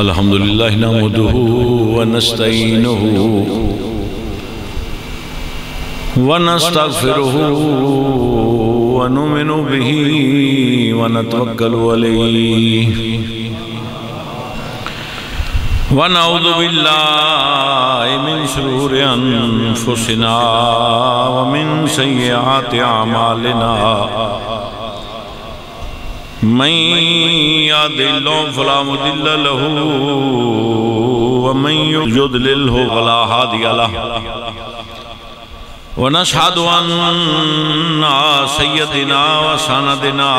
الحمدللہ نحمدہ ونستعینہ ونستغفرہ ونؤمن بہ ونتوکل علیہ ونعوذ باللہ من شرور انفسنا ومن سیئات اعمالنا من يهد الله فلا مضل له ومن يضلل فلا هادي له ونشهد أن سيدنا وسندنا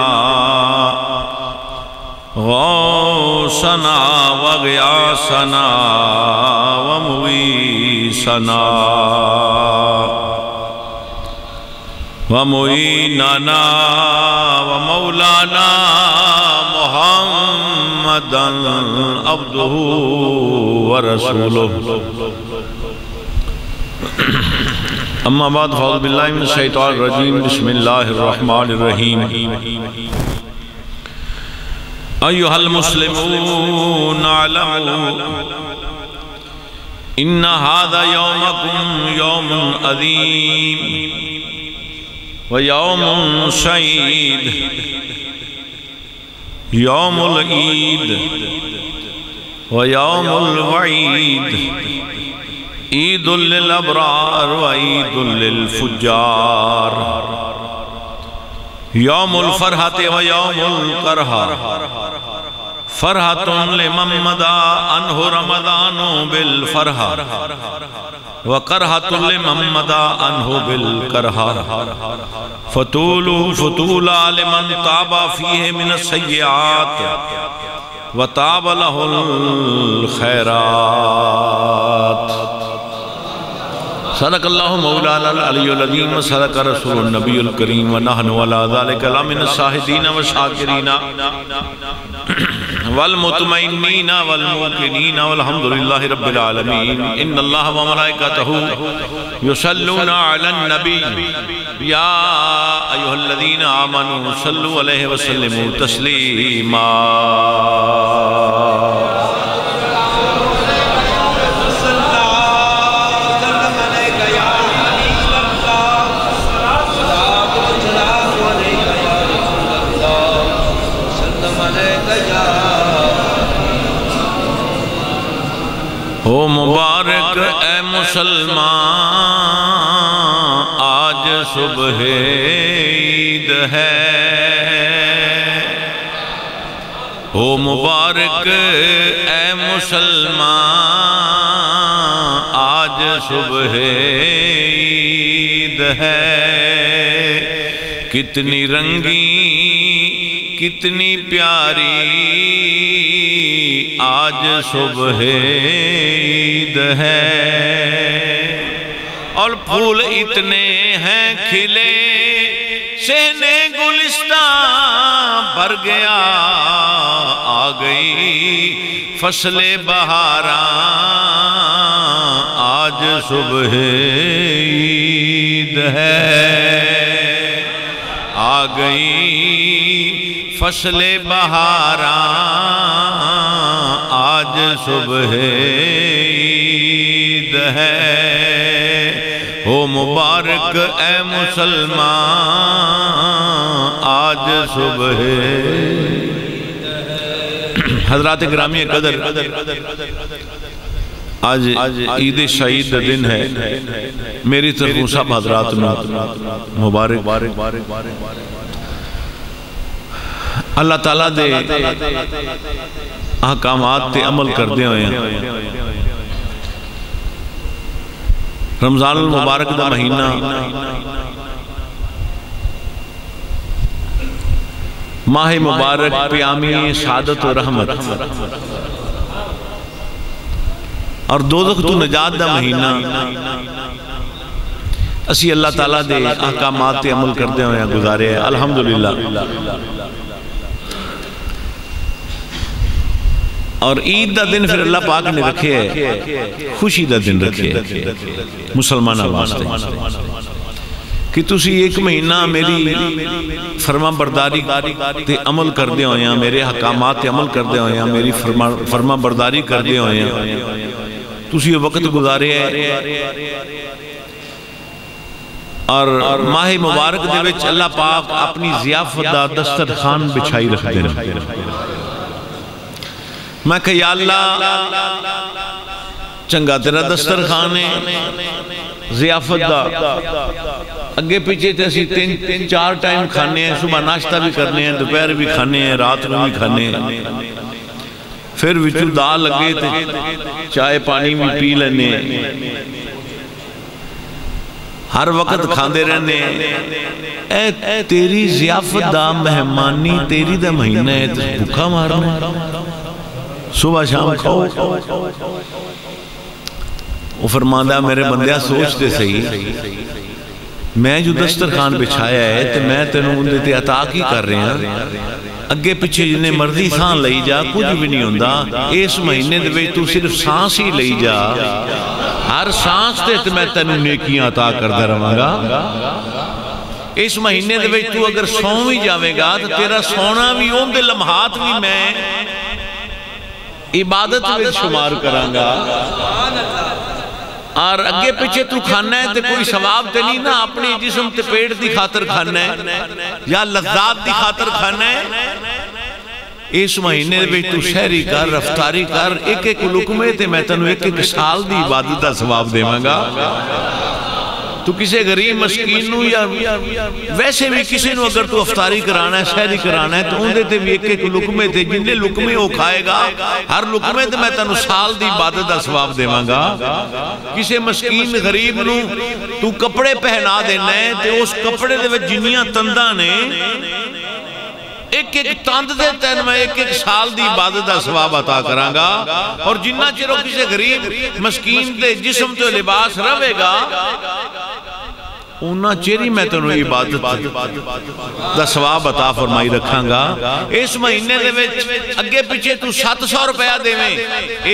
غوثنا وغياثنا ومغيثنا ومعيننا ومولانا محمدا عبده ورسوله اما بعد فاعوذ باللہ من الشیطان الرجیم بسم اللہ الرحمن الرحیم ایھا المسلمون اعلموا ان ھذا یومکم یوم عظیم ویوم سعید یوم العید ویوم الوعید عید للابرار وعید للفجار یوم الفرحۃ ویوم الکرہ فرحۃ لمن مضى عنہ رمضان بالفرحہ وَقَرْحَةٌ لِمَنْ مَضَى عَنْهُ بِالْكَرْحَةِ فَطُولًا لِمَنْ تَابَ فِيهِ مِنَ السَّيِّئَاتِ وَتَابَ لَهُ الْخَيْرَاتِ صدق اللہ مولانا العلی العظیم صدق رسول النبی الکریم ونحن ولا ذالک لمن الشاہدین والشاکرین والمطمئنین والموقنین والحمدللہ رب العالمین ان اللہ وملائکتہ یصلون علی النبی یا ایھا الذین آمنوا صلوا علیہ وسلموا تسلیما ہو مبارک اے مسلمان آج صبح عید ہے ہو مبارک اے مسلمان آج صبح عید ہے کتنی رنگی کتنی پیاری آج صبح عید ہے اور پھول اتنے ہیں کھلے صحنے گلستان بھر گیا آ گئی فصل بہاراں آج صبح عید ہے آ گئی فصل بہاراں آج صبح عید ہے ہو مبارک اے مسلمان آج صبح حضرات گرامی قدر آج عید شہید دن ہے میری طرف سب حضرات مبارک اللہ تعالیٰ دے احکامات تے عمل کر دے ہوئے ہیں رمضان المبارک دا مہینہ ماہ مبارک پیامی سعادت و رحمت اور دوزخ تو نجات دا مہینہ اسی اللہ تعالیٰ دے احکامات تے عمل کر دے ہوئے ہیں گزارے ہیں الحمدللہ اور عید دا دن پھر اللہ پاک نے رکھے ہے خوشی دا دن رکھے ہے مسلمانہ واسطے کہ تسی ایک مہینہ میری فرما برداری تے عمل کر دے ہوئے ہیں، میرے حکامات تے عمل کر دے ہوئے ہیں، میری فرما برداری کر دے ہوئے ہیں، تسی یہ وقت گزارے ہیں اور ماہ مبارک دے وچ اللہ پاک اپنی ضیافت دا دسترخوان بچھائی رکھ دینا۔ میں کہ یا اللہ چنگا تیرا دسترخوان ہے ضیافت دا، اگے پیچھے تے اسی تین چار ٹائم کھانے ہیں، صبح ناشتہ بھی کرنے ہیں، دوپہر بھی کھانے ہیں، رات میں بھی کھانے ہیں، پھر وچو دال لگے تے چائے پانی بھی پی لینے ہیں، ہر وقت کھاندے رہنے ہیں۔ اے تیری ضیافت دا مہمانی تیری دا مہینہ ہے، بھوکا مارنا صبح شام کھاؤ۔ وہ فرماندہ میرے بندیاں سوچتے صحیح، میں جو دسترخوان بچھایا ہے تو میں تینوں اندے تے عطا کی کر رہے ہیں، اگے پچھے جنہیں مرضی سان لئی جا کچھ بھی نہیں ہوندہ، اس مہینے دے وچ تو صرف سانس ہی لئی جا، ہر سانس تے میں تینوں نیکیاں عطا کر دے رہاں گا۔ اس مہینے دے وچ تو اگر سون بھی جاوے گا تو تیرا سونا بھی اون دے لمحات بھی میں عبادت میں شمار کروں گا، اور اگے پیچھے تو کھانا ہے تو کوئی ثواب تے نہیں نا، اپنی جسم تے پیٹ دی خاطر کھانا ہے یا لذات دی خاطر کھانا ہے۔ اس مہینے میں تو شہری کر، رفتاری کر، ایک ایک لقمے تے میں تنو ایک ایک سال دی عبادت دا ثواب دے مانگا۔ تو کسے غریب مسکین نو یا ویسے بھی کسی نو اگر تو افطاری کرانا ہے، شہری کرانا ہے، تو ان دیتے بھی ایک ایک لقمے تے جنہیں لقمے ہو کھائے گا، ہر لقمے تے میں تنو سال دی عبادت دا ثواب دے مانگا۔ کسے مسکین غریب نو تو کپڑے پہنا دینا ہے، تے اس کپڑے دے وچ جنیاں تندہ نے ایک ایک تاند دے تین میں ایک ایک سال دی عبادت دا ثواب عطا کروں گا، اور جنہ چرو کسی غریب مسکین دے جسم تو لباس روے گا، انہاں چیری میں تنو عبادت دا ثواب عطا فرمائی رکھاں گا۔ اس مہینے دے وچ اگے پیچھے تو 700 روپیہ دے میں،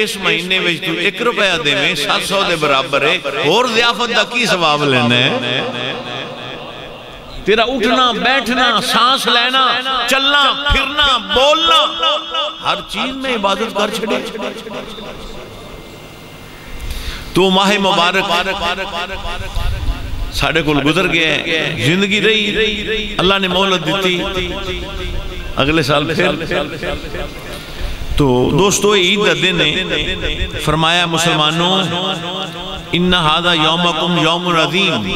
اس مہینے وچ تو 1 روپیہ دے میں 700 دے برابر ہے، اور ضیافت دا کی ثواب لینا ہے؟ تیرا اٹھنا، بیٹھنا، سانس لینا، چلنا، پھرنا، بولنا، ہر چیز میں عبادت کر چھڑے۔ تو ماہ مبارک ساڑھے کل گزر گئے ہیں، زندگی رہی، اللہ نے مہلت دیتی، اگلے سال پھر۔ تو دوستو عید دا دن ہے، فرمایا مسلمانوں ان ھذا یومکم یوم عظیم،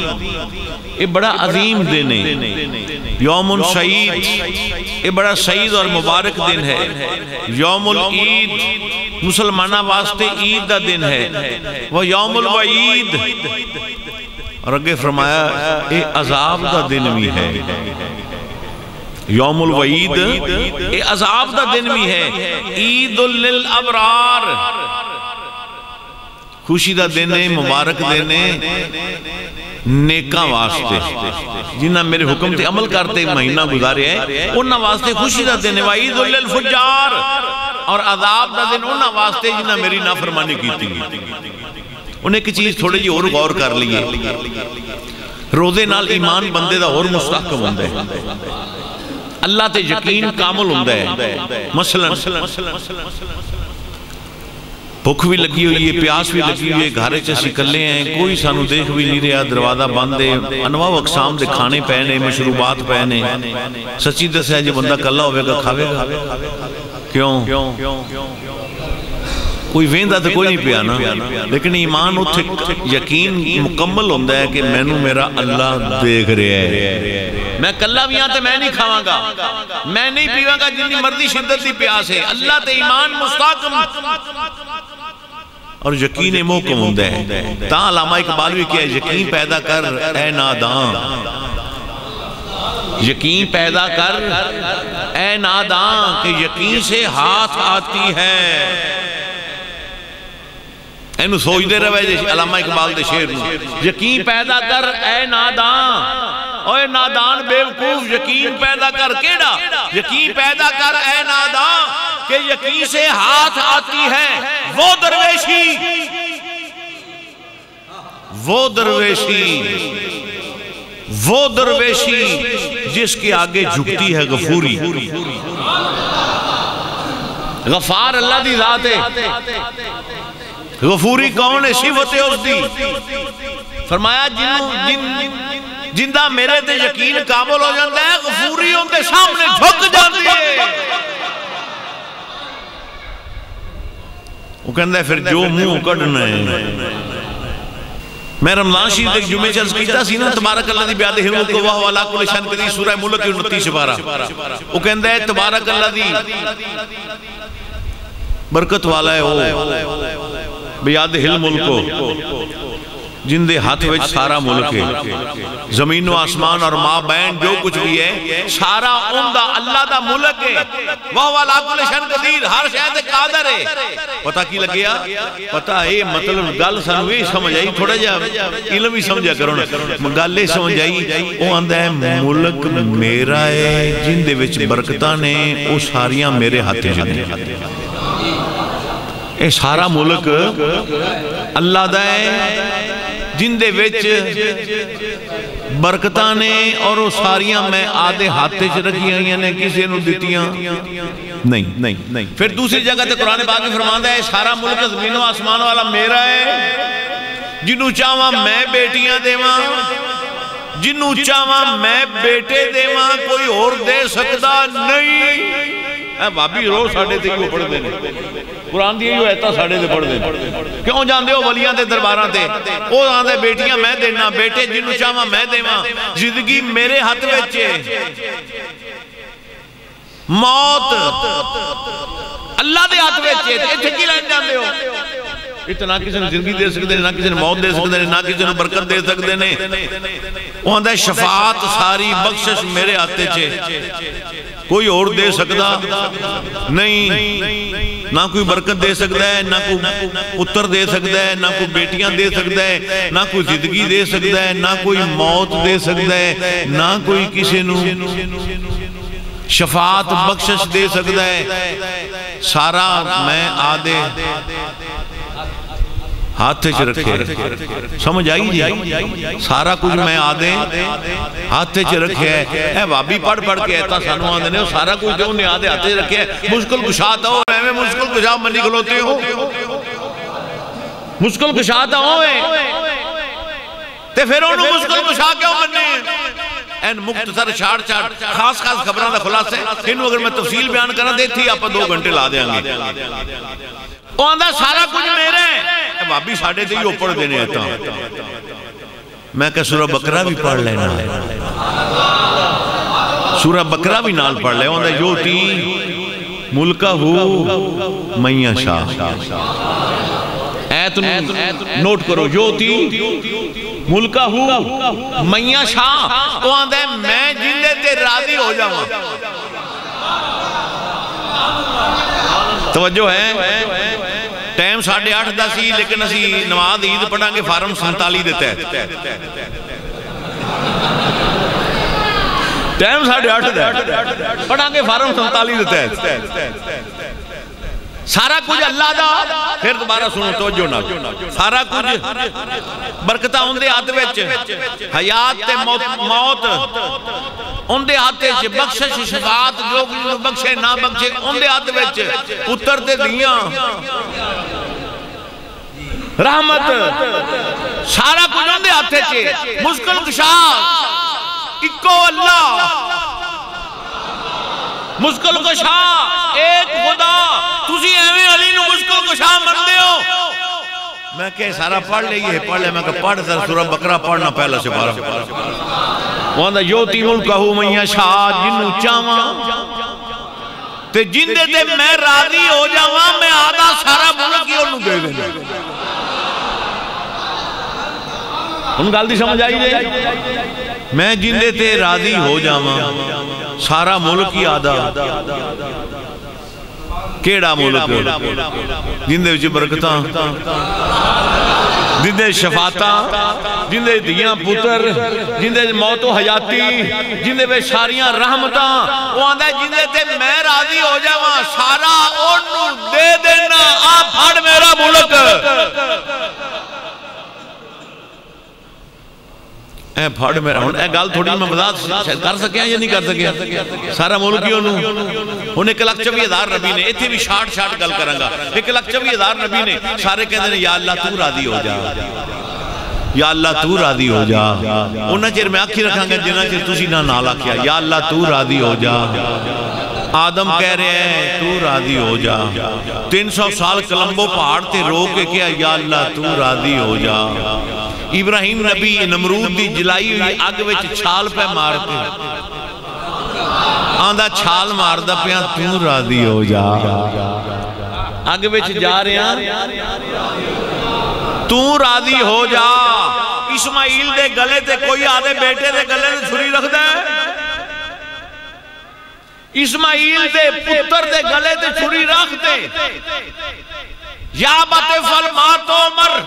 یہ بڑا عظیم دن ہے، یوم سعید، یہ بڑا سعید اور مبارک دن ہے، یوم العید، مسلمانہ واسطے عید دا دن ہے، وہ یوم الوعید، اور اگے فرمایا یہ عذاب دا دن بھی ہے، یوم الوعید یہ عذاب دا دن بھی ہے، عید للابرار، خوشی دا دن ہے، مبارک دن ہے نیکاں واسطے، جنہاں میرے حکم تے عمل کرتے مہینہ گزارے ہیں انہاں واسطے خوشی دا دن ہے، وعید للفجار، اور عذاب دا دن انہاں واسطے جنہاں میری نافرمانی کی تھی۔ انہیں ایک چیز تھوڑے جی اور غور کر لیے، روزے نال ایمان بندے دا اور مستحکم ہوندہ ہے، اللہ تے یقین کامل ہوندہ ہے، مثلا بھوک بھی لگی ہوئی ہے، پیاس بھی لگی ہوئی ہے، گھارے چیسی کلے ہیں، کوئی سانو دیکھ بھی نہیں رہا، دروازہ بند ہے، انواع و اقسام دے کھانے پہنے، مشروبات پہنے، سچی دس ہے جو بندہ کلہ ہوئے گا کھاوے گا، کیوں؟ کوئی ویندہ تو کوئی نہیں پیا نا، لیکن ایمان اتھے یقین مکمل ہوندہ ہے کہ میں نو میرا اللہ دیکھ رہے ہیں، میں کلہ بھی آتے میں نہیں کھاواں گا، میں نہیں پیواں گا جنہی مردی شدت دی پیاس ہے، اللہ تے ایمان مستحکم اور یقین محکم ہوندہ ہے۔ تاں علامہ اقبال بھی کیا ہے، یقین پیدا کر اے نادان، یقین پیدا کر اے نادان، کہ یقین سے ہاتھ آتی ہے۔ اینو سوچ دے رہے ہیں علامہ اقبال دے شعر میں، یقین پیدا کر اے نادان، اوے نادان بے وقوف، یقین پیدا کر کیڑا، یقین پیدا کر اے نادان، کہ یقین سے ہاتھ آتی ہے وہ درویشی، وہ درویشی، وہ درویشی جس کے آگے جھکتی ہے غفوری. غفار اللہ دی ذات ہے. غفوری کون ہے؟ صفت ہے اس دی. فرمایا جندہ میرے تے یقین کامل ہو جاتا ہے، غفوری ان کے سامنے جھک جاتی ہے. وہ کہندہ ہے پھر جو منہ کڑنا ہے. میں رمضان شریف ایک جمعے چرز کیتا سی نا، تبارک اللہ دی بیادِ حلمت کو وہو علا کل شان کری، سورہ ملک 29 پارہ. وہ کہندہ ہے تبارک اللہ دی برکت والا ہے وہ بیادِ حلمت کو جن دے ہاتھ وچ سارا ملک ہے، زمین و آسمان اور ماں بین جو کچھ بھی ہے سارا ان دا اللہ دا ملک ہے. وہو علا کل شان قدیر، ہر شاید قادر ہے. پتہ کی لگیا؟ پتہ ہے مطلب گل سنوی سمجھ آئی، تھوڑا جا علم ہی سمجھا کرو نا. گل سمجھ آئی، وہ آندہ ہے ملک میرا ہے، جن دے وچ برکتاں نے وہ ساریاں میرے ہاتھ جنے. اے سارا ملک اللہ دا ہے جن دے وچ برکتاں نے، اور وہ ساریاں میں آدھے ہاتھے چ رکھی ہیں، یعنی کسی نو دیتیاں نہیں. پھر دوسری جگہ تے قرآن پاک میں فرماندا ہے سارا ملک زمین و آسمان والا میرا ہے، جنوں چاہواں میں بیٹیاں دیواں، جنوں چاہواں میں بیٹے دیواں، کوئی اور دے سکدا نہیں. بابی روز ساڑھے تے کیوں پڑھ دینے؟ قرآن دی یہ ایتا ساڑھے تے پڑھ دینے. کیوں جاندے ہو ولیاں دے درباراں تے؟ وہ آندے بیٹیاں میں دینا، بیٹے جنوں چاہواں میں دیواں. زندگی میرے ہاتھ وچے، موت اللہ دے ہاتھ وچے. ایتھے کی لائن جاندے ہو؟ اتنا کسی نے زندگی دے سکتے ہیں، نہ کسی نے موت دے سکتے ہیں، نہ کسی نے برکت دے سکتے ہیں. وہ آندہ ہے شفاعت ساری بخشش میرے ہاتھے چھے، کوئی اور دے سکتا نہیں. نہ کوئی برکت دے سکتا ہے، نہ کوئی پتر دے سکتا ہے، نہ کوئی بیٹیاں دے سکتا ہے، نہ کوئی زندگی دے سکتا ہے، نہ کوئی موت دے سکتا ہے، نہ کوئی کسی نو شفاعت بخشش دے سکتا ہے. سارا میں آدھے ہاتھ چ رکھے. سمجھ آئی جی؟ سارا کچھ میں آدھے ہاتھ چ رکھے ہے. اے بابی پڑھ پڑھ کے ایتا سانو آدھے نے سارا کچھ جو انہیں آدھے ہاتھ چ رکھے ہے. مشکل کشاتا ہو رہے میں مشکل کشا منی کھلوتے ہو، مشکل کشاتا ہوئے تے پھر انہوں مشکل کشا کیوں مننے این مختصر چھاڑ خاص خبران دا خلاص ہے. انہوں اگر میں تفصیل بیان کرنا دے تھی آپ 2 گھنٹے لا دیں گے. وہ آندہ سارا کچھ میرے ہے. بابی ساڑھے دے ہی اوپر دینے آتا میں کہ سورہ بقرہ بھی پڑھ لینا ہے، سورہ بقرہ بھی نال پڑھ لے. وہ آندہ یوتی ملکہ ہو میاں شاہ. ایت نوٹ کرو، یوتی ملکہ ہو میاں شاہ. وہ آندہ ہے میں جندے تے راضی ہو جاؤں. توجہ ہے؟ ٹائم 8:30 دا سی، لیکن اسی نماز عید پڑھاں گے فارم 47 دیتا ہے. ٹائم 8:30 دا پڑھاں گے فارم 47 دیتا ہے. سارا کچھ اللہ دا. پھر دوبارہ سنو توجہ نہ، سارا کچھ برکتہ ان دے ہاتھ وچ، حیات تے موت ان دے ہاتھ وچ، بخشش شفاعت جو بخشے نہ بخشے ان دے ہاتھ وچ، پتر تے دیاں رحمت سارا کچھ ان دے ہاتھ وچ. مشکل کشا اکو اللہ، مشکل کشا ایک خدا. تسی ایویں علی نو مشکل کشا مندے ہو. میں کہ سارا پڑھ لے یہ پڑھ لے. میں کہ پڑھ سورہ بقرہ پڑھنا پہلا سے پارا. وہاں یوتی ملکہ ہو میاں شاہ، جنو چاہواں تے جندے تے میں راضی ہو جاواں، میں آدھا سارا ملک ہی انہوں دے دینا. ان گل دی سمجھ آئی دے؟ میں جندے تے راضی ہو جاواں سارا ملک ہی آدھا. کیڑا ملک؟ جندے وچ برکتاں، جندے شفاعتاں، جندے دیاں پتر، جندے موت و حیاتی، جندے وچ ساریاں رحمتاں. وہ آندہ ہے جندے تے میں راضی ہو جاواں سارا انہوں دے دینا. آپ پھڑ میرا ملک. اے پھاڑ میرا ہوں اے گال تھوڑی میں وضاحت شاید کر سکیا یا نہیں کر سکیا سارا ملکی انہیں 1,24,000 نبی نے ایتھے بھی شاٹ گل کرنگا 1,24,000 نبی نے سارے کہتے ہیں یا اللہ تو راضی ہو جا یا اللہ تو راضی ہو جا انہاں چیر میں آکھی رکھاں گا جنہاں چیر تسی نہ نالا کیا یا اللہ تو راضی ہو جا آدم کہہ رہے ہیں تو راضی ہو جا 300 سال کلمبو پہاڑ تے رو کے کیا یا اللہ تو راضی ہو جا ابراہیم نبی نمرود دی جلائی ہوئی آگ وچ چھال پہ مارتے آندھا چھال ماردہ پیاں تو راضی ہو جا آگ وچ جا رہے ہیں تو راضی ہو جا اسماعیل دے گلے تے کوئی آدھے بیٹے دے گلے تے چھری رکھ دے اسماعیل دے پتر دے گلے تے چھری رکھ دے یا بات فالمات عمر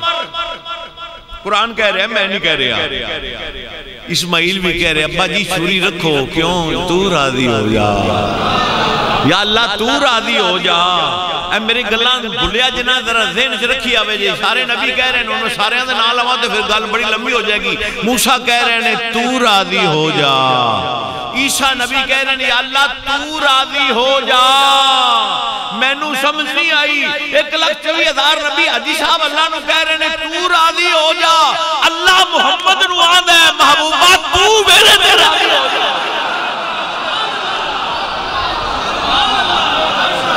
قرآن کہہ رہے ہیں میں نہیں کہہ رہا اسماعیل بھی کہہ رہے ابا جی چھری رکھو کیوں تو راضی ہو جا یا اللہ تو راضی ہو جا اے میری گلان بھولیا جنہ ذرا ذہن سے رکھی آوے جی سارے نبی کہہ رہے ہیں انہوں نے سارے اندھے نال آوے تو پھر گل بڑی لمبی ہو جائے گی موسیٰ کہہ رہے ہیں تو راضی ہو جا عیسیٰ نبی کہہ رہے ہیں یا اللہ تو راضی ہو جا میں نو سمجھ نہیں آئی 1,24,000 نبی حجی صاحب اللہ نو کہہ رہے ہیں تو راضی ہو جا اللہ محمد نو آدھے محبوبہ تو میرے دے راضی ہو جا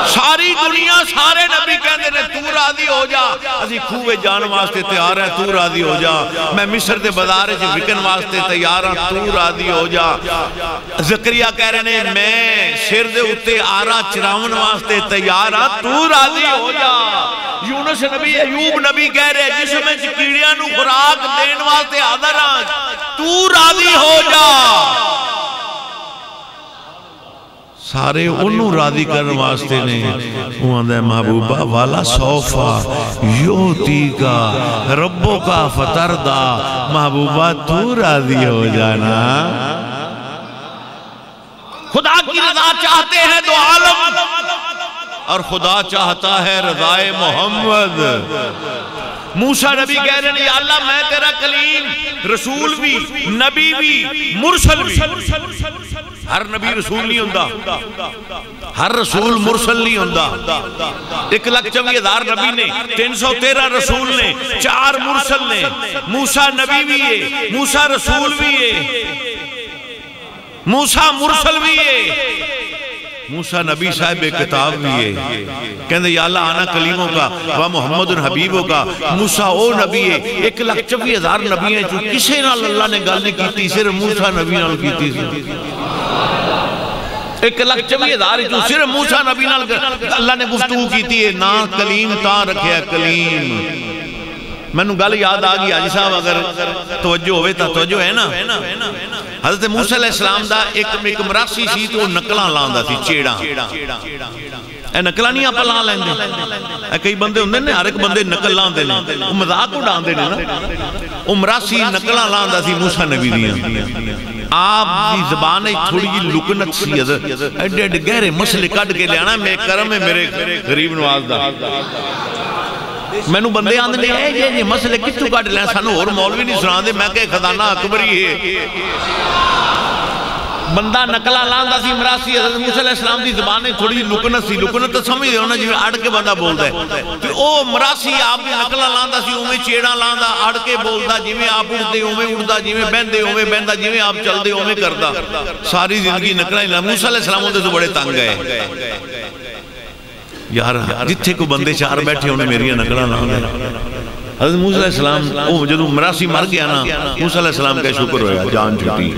ساری دنیا سارے نبی کہتے ہیں تو راضی ہو جا اسی کھوے جان واسطے تیار ہیں تو راضی ہو جا میں مصر دے بازارے سے وکن واسطے تیار ہیں تو راضی ہو جا زکریا کہہ رہے ہیں میں سر دے اتے آرہ چراون واسطے تیار ہیں تو راضی ہو جا یونس نبی ایوب نبی کہہ رہے ہیں جس میں چکیڑیاں نو خوراک دین واسطے آدھر ہیں تو راضی ہو جا سارے انہوں راضی کرنے واسطے نے وہ اندھے محبوبہ والا صوفہ یوتی کا ربوں کا فتردہ محبوبہ تو راضی ہو جانا خدا کی رضا چاہتے ہیں دو عالم اور خدا چاہتا ہے رضائے محمد موسیٰ نبی کہہ رہے ہیں یا اللہ میں تیرا کلیم رسول بھی نبی بھی مرسل بھی ہر نبی رسول نہیں ہوندہ ہر رسول مرسل نہیں ہوندہ 1,24,000 نبی نے 313 رسول نے 4 مرسل نے موسیٰ نبی بھی ہے موسیٰ رسول بھی ہے موسیٰ مرسل بھی ہے موسیٰ نبی صاحب کتاب بھی ہے کہنے یا اللہ آنا کلیموں کا و محمد حبیبوں کا موسیٰ او نبی ہے 1,24,000 نبی ہیں جو کسے نال اللہ نے گل نہیں کیتی صرف موسیٰ نبی نال کیتی 1,24,000 جو صرف موسیٰ نبی نال اللہ نے گفتگو کیتی ہے نا کلیم تا رکھیا کلیم میں نو گل یاد آگی آجی صاحب اگر توجہ ہوئے تا توجہ ہے نا حضرت موسیٰ علیہ السلام دا ایک مراسی سی تو نکلان لاندہ تھی چیڑا اے نکلان نہیں آپ لان لیں دے اے کئی بندے ہوندے نے ہر ایک بندے نکل لان دے لیں وہ مذاق کو ڈان دے نا وہ مراسی نکلان لاندہ تھی موسیٰ نبی دیا آپ دی زبان تھوڑی جی لکنت سی ایڈے ایڈے گہرے مسئلے کٹ کے لیانا میں کرم ہے میرے غریب نواز دا میں نو بندے آندے نے یہ مسئلے کتوں کٹ لینا سانو اور مولوی نہیں سنا دے میں کہ خزانہ اکبری ہے بندہ نکلا لاندہ سی مراسی حضرت موسیٰ علیہ السلام دی زبانیں تھوڑی لکنت سی لکنت تو سمجھ دے ہونا جی میں اڑ کے بندہ بول دے تو او مراسی آپ دی نکلا لاندہ سی اومیں چیڑا لاندہ اڑ کے بول دا جی میں آپ اڑ دے اومیں اڑ دا جی میں بین دے اومیں بین دا جی میں آپ چل دے اومیں کر دا ساری زندگی نکلا ہی موسیٰ علیہ السلام ہوتے تو بڑے تنگ گئے یار جتھے کو بندے چار بیٹھے انہیں میری نکلا لاندہ حضرت موسیٰ علیہ السلام جب مراسی مر گیا نا موسیٰ علیہ السلام کا شکر ہویا جان چھٹی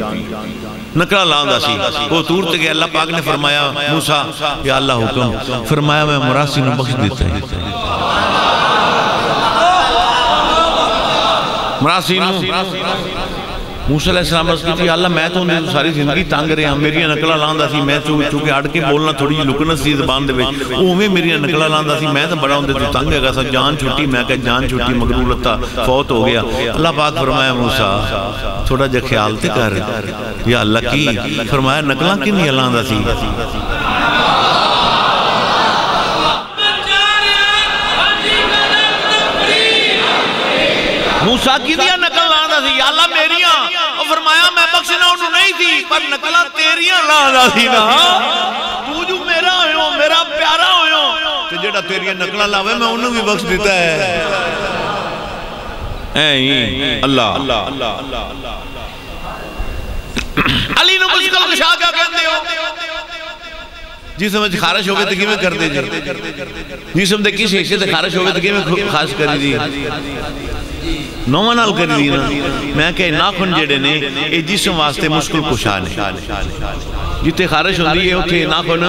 نکلا لاندہ سی وہ تور تے کہ اللہ پاک نے فرمایا موسیٰ یا اللہ حکم فرمایا میں مراسی نے بخش دیتا ہے مراسی نے موسیٰ علیہ السلام رس کی تھی اللہ میں تو انہیں ساری زندگی تانگ رہے ہیں میری نکلا لاندہ سی میں چونکہ اڑ کے بولنا تھوڑی لکنت سی زبان دے بیچ اوہ میری نکلا لاندہ سی میں تو بڑا ہوں دے تو تانگ ہے گا سا جان چھوٹی میں کہ جان چھوٹی مغرورتا فوت ہو گیا اللہ پاک فرمایا موسیٰ تھوڑا جا خیال تے کر یا اللہ کی فرمایا نکلا کی نہیں لاندہ سی موسیٰ کی دیا نکل لاندہ سی یا اللہ میریاں بخشنا انہوں نہیں تھی پر نکلا تیریاں لانا تھی نا تو جو میرا ہوئے میرا پیارا ہوئے تو جڑا تیریاں نکلا لاوے میں انہوں بھی بخش دیتا ہے اللہ علی نے مشکل کشا کیا کہتے ہو جی سمجھ خارش ہوئے تکی میں کر دے جی سمجھ کس حیثیت خارش ہوئے تکی میں خاص کر دی نوہ نال کر دی نا میں کہ ناخن جڑے نے اے جسم واسطے مشکل کشا نے جتے خارش ہوندی ہے اتھے ناخن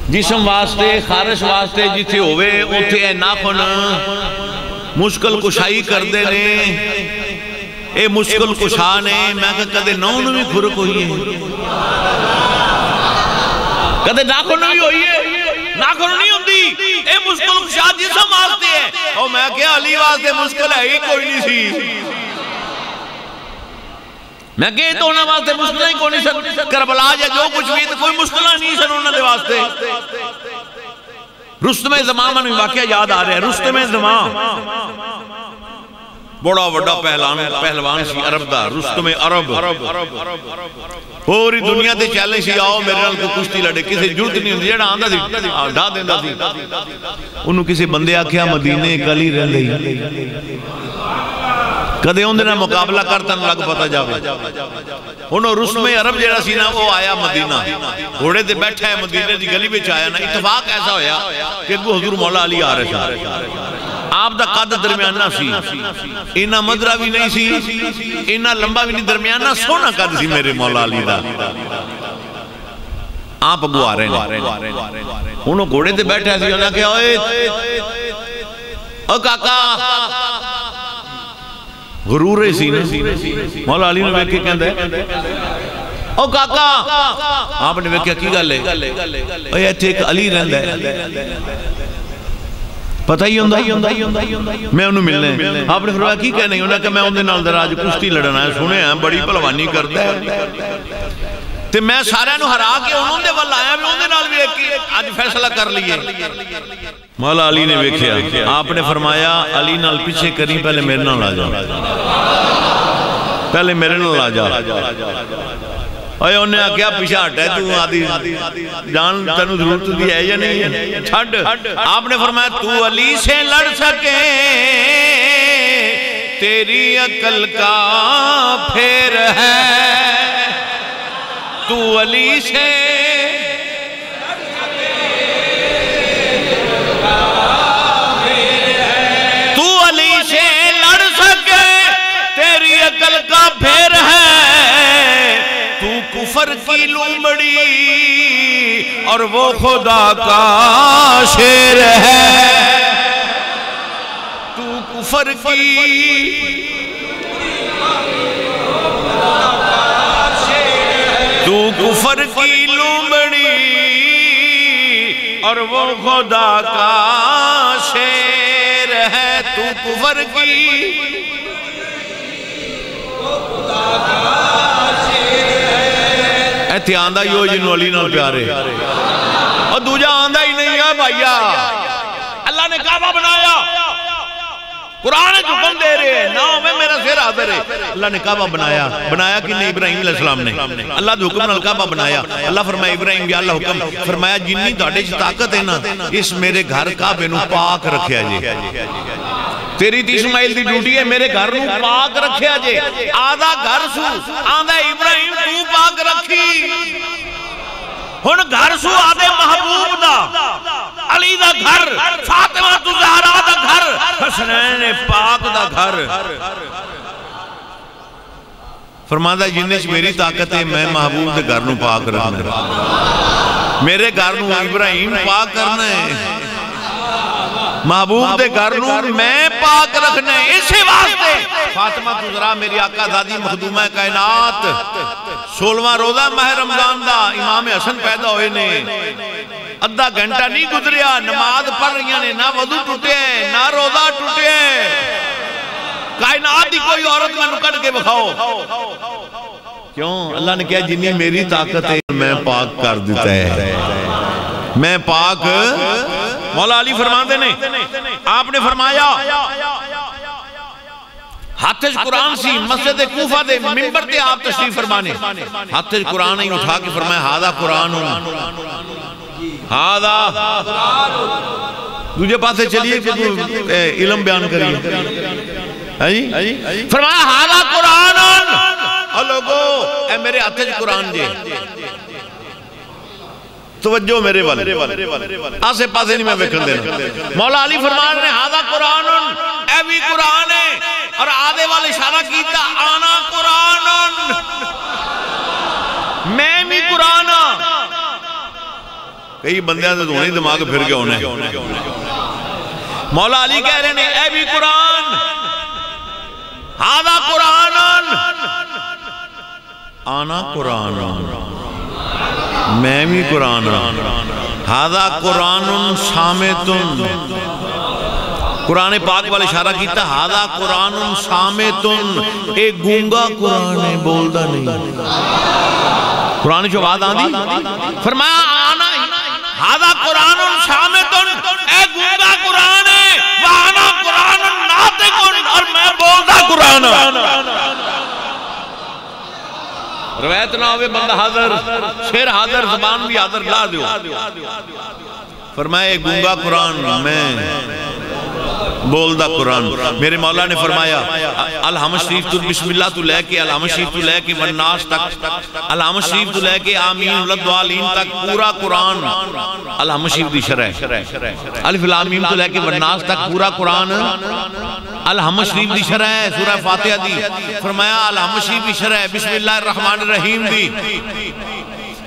جسم واسطے خارش واسطے جتے ہوئے اتھے اے ناخن مشکل کشائی کر دے نے اے مشکل کشا نے میں کہ کدے نون میں کھرک ہوئی ہے کدے ناخن نہیں ہوئی ہے ناخن نہیں ہوندی اے مشکل کشا جسم واسطے ہے اور میں کہا علی واسطے مشکل ہے ہی کوئی نہیں سی میں کہا تو انہوں واسطے مشکل ہی کوئی نہیں سن کربلا جا جو کچھ بھی تو کوئی مشکل نہیں سن انہوں نے واسطے رستم زمان میں واقعہ یاد آ رہے ہیں رستم زمان بڑا وڈا پہلوان سی عرب دا رستم عرب پوری دنیا تے چیلنج سی آؤ میرے نال کو کشتی لڑے کسی جرت نہیں ہوندی جڑا آندا سی ڈھا دیندا سی انہوں کسی بندے آکھیا مدینے گلی رہن گئی کدے اون دے نال مقابلہ کرتا نہ لگ پتا جاوے انہوں رستم عرب جڑا سی نا وہ آیا مدینہ گھوڑے تے بیٹھا ہے مدینے دی گلی وچ آیا نا اتفاق ایسا ہویا کہ حضور مولا علی آ رہے تھے آپ دا قد درمیانہ سی اینا مدرہ بھی نہیں سی اینا لمبا بھی نہیں درمیانہ سونا قد سی میرے مولا علی دا آپ اگو آ رہے ہیں انہوں گھوڑے تے بیٹھے سی انہوں نے کہا او کاکا غرور سی نا مولا علی نے بیٹھ کے کہندے او کاکا آپ نے بیٹھ کے کی گل ہے اے ایتھے ایک علی رہندا ہے پتہ ہی ہوندہ میں انہوں ملنے آپ نے فرمایا کی کہنے انہوں نے کہا میں اندھے نال دراج کشتی لڑنا ہے سنے ہیں بڑی پلوانی کرتا ہے تو میں سارے انہوں ہرا کے انہوں نے واللہ آیا بھی اندھے نال بھی ایک آج فیصلہ کر لیے مولا علی نے بیکھیا آپ نے فرمایا علی نال پیچھے کریں پہلے میرے نال آ جا پہلے میرے نال آ جا اوہ انہیں آکیا پیچھے ہٹا ہے تو آدھی جان تنو ضرورت دی ہے یا نہیں ہے چھڑ آپ نے فرمایا تو علی سے لڑ سکے تیری عقل کا پھیر ہے تو علی سے تو علی سے لڑ سکے تیری عقل کا پھیر ہے کفر کی لومڑی اور وہ خدا کا شیر ہے تو کفر کی لومڑی اور وہ خدا کا شیر ہے تو کفر کی ایتھے آندہ ہی ہو جنہوں علی نال پیارے اور دوجہ آندہ ہی نہیں ہے بھائیہ اللہ نے کعبہ بنایا قرآن حکم دے رہے ہیں ناؤ میں میرا سیر حاضر ہے اللہ نے کعبہ بنایا کہ نہیں ابراہیم علیہ السلام نے اللہ دے حکم نال کعبہ بنایا اللہ فرمایا ابراہیم یا اللہ حکم فرمایا جنی داڑے چھ طاقت ہے نا اس میرے گھر کعبے نو پاک رکھیا جی تیری تی اسماعیل دی ڈیوٹی ہے میرے گھر نو پاک رکھیا جے آدھا گھر سو آدھا ابراہیم تو پاک رکھی ہن گھر سو آدھے محبوب دا علی دا گھر فاطمہ تو زہرا دا گھر حسنین پاک دا گھر فرماندہ جنش میری طاقت ہے میں محبوب دے گھر نو پاک رکھنا میرے گھر نو ابراہیم پاک کرنا ہے محبوب دے گھر نو میں پاک رکھنا ہے اسی واسطے فاطمہ تزرا میری آقا دادی مخدومہ کائنات 16واں روزہ ماہ رمضان دا امام حسن پیدا ہوئے نے ادھا گھنٹہ نہیں گزریا نماز پڑھ رہی نے نہ وضو ٹوٹے نہ روزہ ٹوٹے کائنات دی کوئی عورت میں نکٹ کے بکھاؤ کیوں اللہ نے کہا جنہیں میری طاقت ہے میں پاک کر دیتا ہے میں پاک مولا علی فرماندے نے آپ نے فرمایا ہاتھ قرآن سی مسجد کوفہ دے منبر تے آپ تشریف فرمانے ہاتھ قرآن ہی اٹھا کے فرمایا ہادہ قرآن ہادہ دوجہ پاسے چلیے کہ تو علم بیان کریے فرمایا ہادہ قرآن اور لوگو اے میرے ہاتھ قرآن جے توجہ میرے والے آسے پاسے نہیں میں ویکھن دینا مولا علی فرمان نے ہادہ قرآن اے بھی قرآن ہے اور آدھے والے اشارہ کیتا آنا قرآن میں بھی قرآن کئی بندیاں سے دونوں دماغ پھر گیا ہونے مولا علی کہہ رہے ہیں اے بھی قرآن ہادہ قرآن آنا قرآن میں بھی قرآن ہادہ قرآن سامتن قرآن پاک والے اشارہ کیتا ہادہ قرآن سامتن ایک گونگا قرآن بولدا نہیں قرآن جو آواز آندی فرمایا آنا ہادہ قرآن سامتن ایک گونگا قرآن ہے وآنا قرآن ناطقن اور میں بولدا قرآن روایت نہ ہوئے بندہ حاضر شیر حاضر زبان بھی حاضر لا دیو فرمایا گونگا قرآن میں بولدہ قرآن میرے مولا نے فرمایا الحمد شریف تو بسم اللہ تو لے کے الحمد شریف تو لے کے والناس تک الحمد شریف تو لے کے آمین والدوالین تک پورا قرآن الحمد شریف دی شرح الف لام میم تو لے کے والناس تک پورا قرآن الحمد شریف دی شرح ہے سورہ فاتحہ دی فرمایا الحمد شریف دی شرح بسم اللہ الرحمن الرحیم دی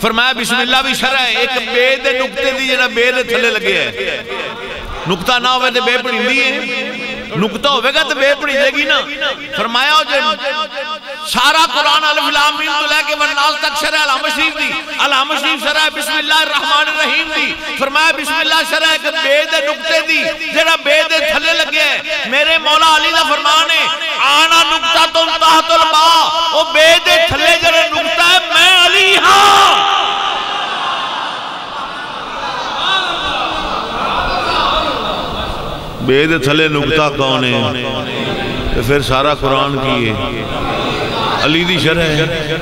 فرمایا بسم اللہ بھی شرح ہے ایک بے دے نکتے دی جنہ بے دے تھلے لگے ہے نکتہ نہ ہوئے تو بے پڑھی دی ہے نکتہ ہوئے گا تو بے پڑھی دے گی نا فرمایا سارا قرآن الف لام میم تو لے کے والناس تک شرح الحمد شریف دی الحمد شریف شرح بسم اللہ الرحمن الرحیم دی فرمایا بسم اللہ شرح ایک بے دے نکتے دی جنہ بے دے تھلے لگے ہے میرے مولا علی دا فرمانے آنا نکتہ تم تحت الماء وہ بے دے تھلے جنہ نکتہ ہے میں علی ہاں بید تھلے نکتہ کون ہے پھر سارا قرآن کی ہے علی دی شرح ہے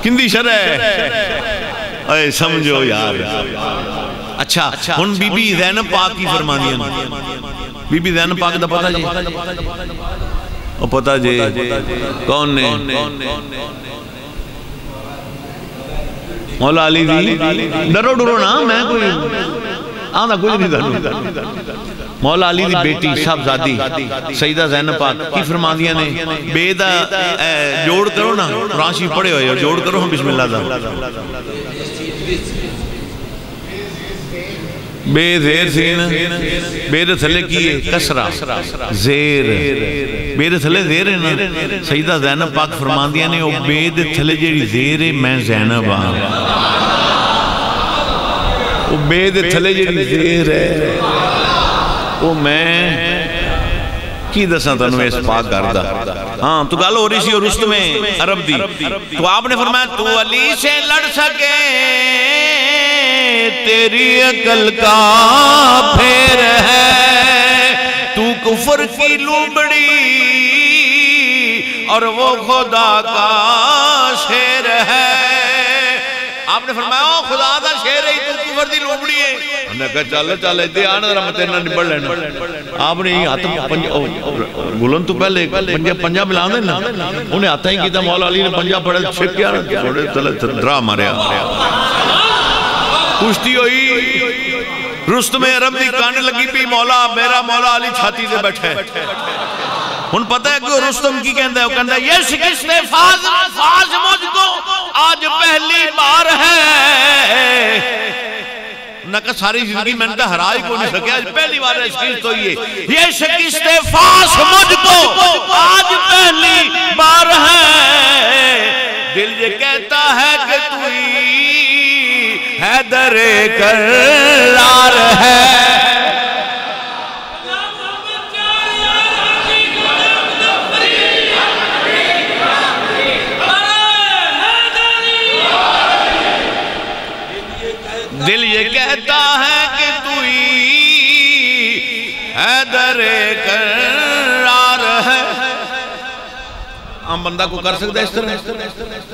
کن دی شرح ہے اے سمجھو یار اچھا ہن بی بی زینب پاک کی فرما دیا بی بی زینب پاک دا پتہ جی او پتہ جی کون نے مولا علی دی ڈرو ڈرو نا میں کوئی آنا کوئی نہیں دھنو مولا علی دی بیٹی صاحبزادی سیدہ زینب پاک کی فرما دیا نے بیدہ جوڑ کرو نا قرآن شریف پڑھے ہوئے اور جوڑ کرو ہم بسم اللہ دا بے زیر سین بے تھلے کیے کسرہ زیر بے تھلے زیر ہے نا سیدہ زینب پاک فرما دیا نے بے تھلے جیڑی زیر ہے میں زینب آن وہ بے دے تھلے جی زیر ہے وہ میں کی دساں تنو اس پاک کردہ ہاں تو گالو ہو رہی سی اور رست میں عرب دی تو آپ نے فرمایا تو علی سے لڑ سکے تیری عقل کا پھیر ہے تو کفر کی لومڑی اور وہ خدا کا شیر ہے آپ نے فرمایا خدا دا شیر ہے تو کفر دی لومڑی ہے ہم نے کہا چالے چالے دے آنا ذرا مطلب نہ نبڑ لینا آپ نے ہی ہاتھ بلند تو پہلے پنجہ ملان دے نا انہیں آتا ہی کیتا مولا علی نے پنجہ پڑھے چھپ کیا چھوڑے درہ ماریا کشتی ہوئی رستم عرب دی کانے لگی پی مولا میرا مولا علی چھاتی سے بیٹھے ان پتہ ہے کہ رستم کی کہندہ ہے وہ کہندہ ہے یہ شکست فاز مجھ کو آج پہلی بار ہے نہ کہ ساری زندگی میں نے ہرائی کو نہیں سکے آج پہلی بار ہے شکست ہوئی ہے یہ شکست فاز مجھ کو آج پہلی بار ہے دل یہ کہتا ہے کہ توی حیدر کرار ہے دل یہ کہتا ہے کہ توی حیدر کرار بندہ کو کر سکتا ہے اس طرح؟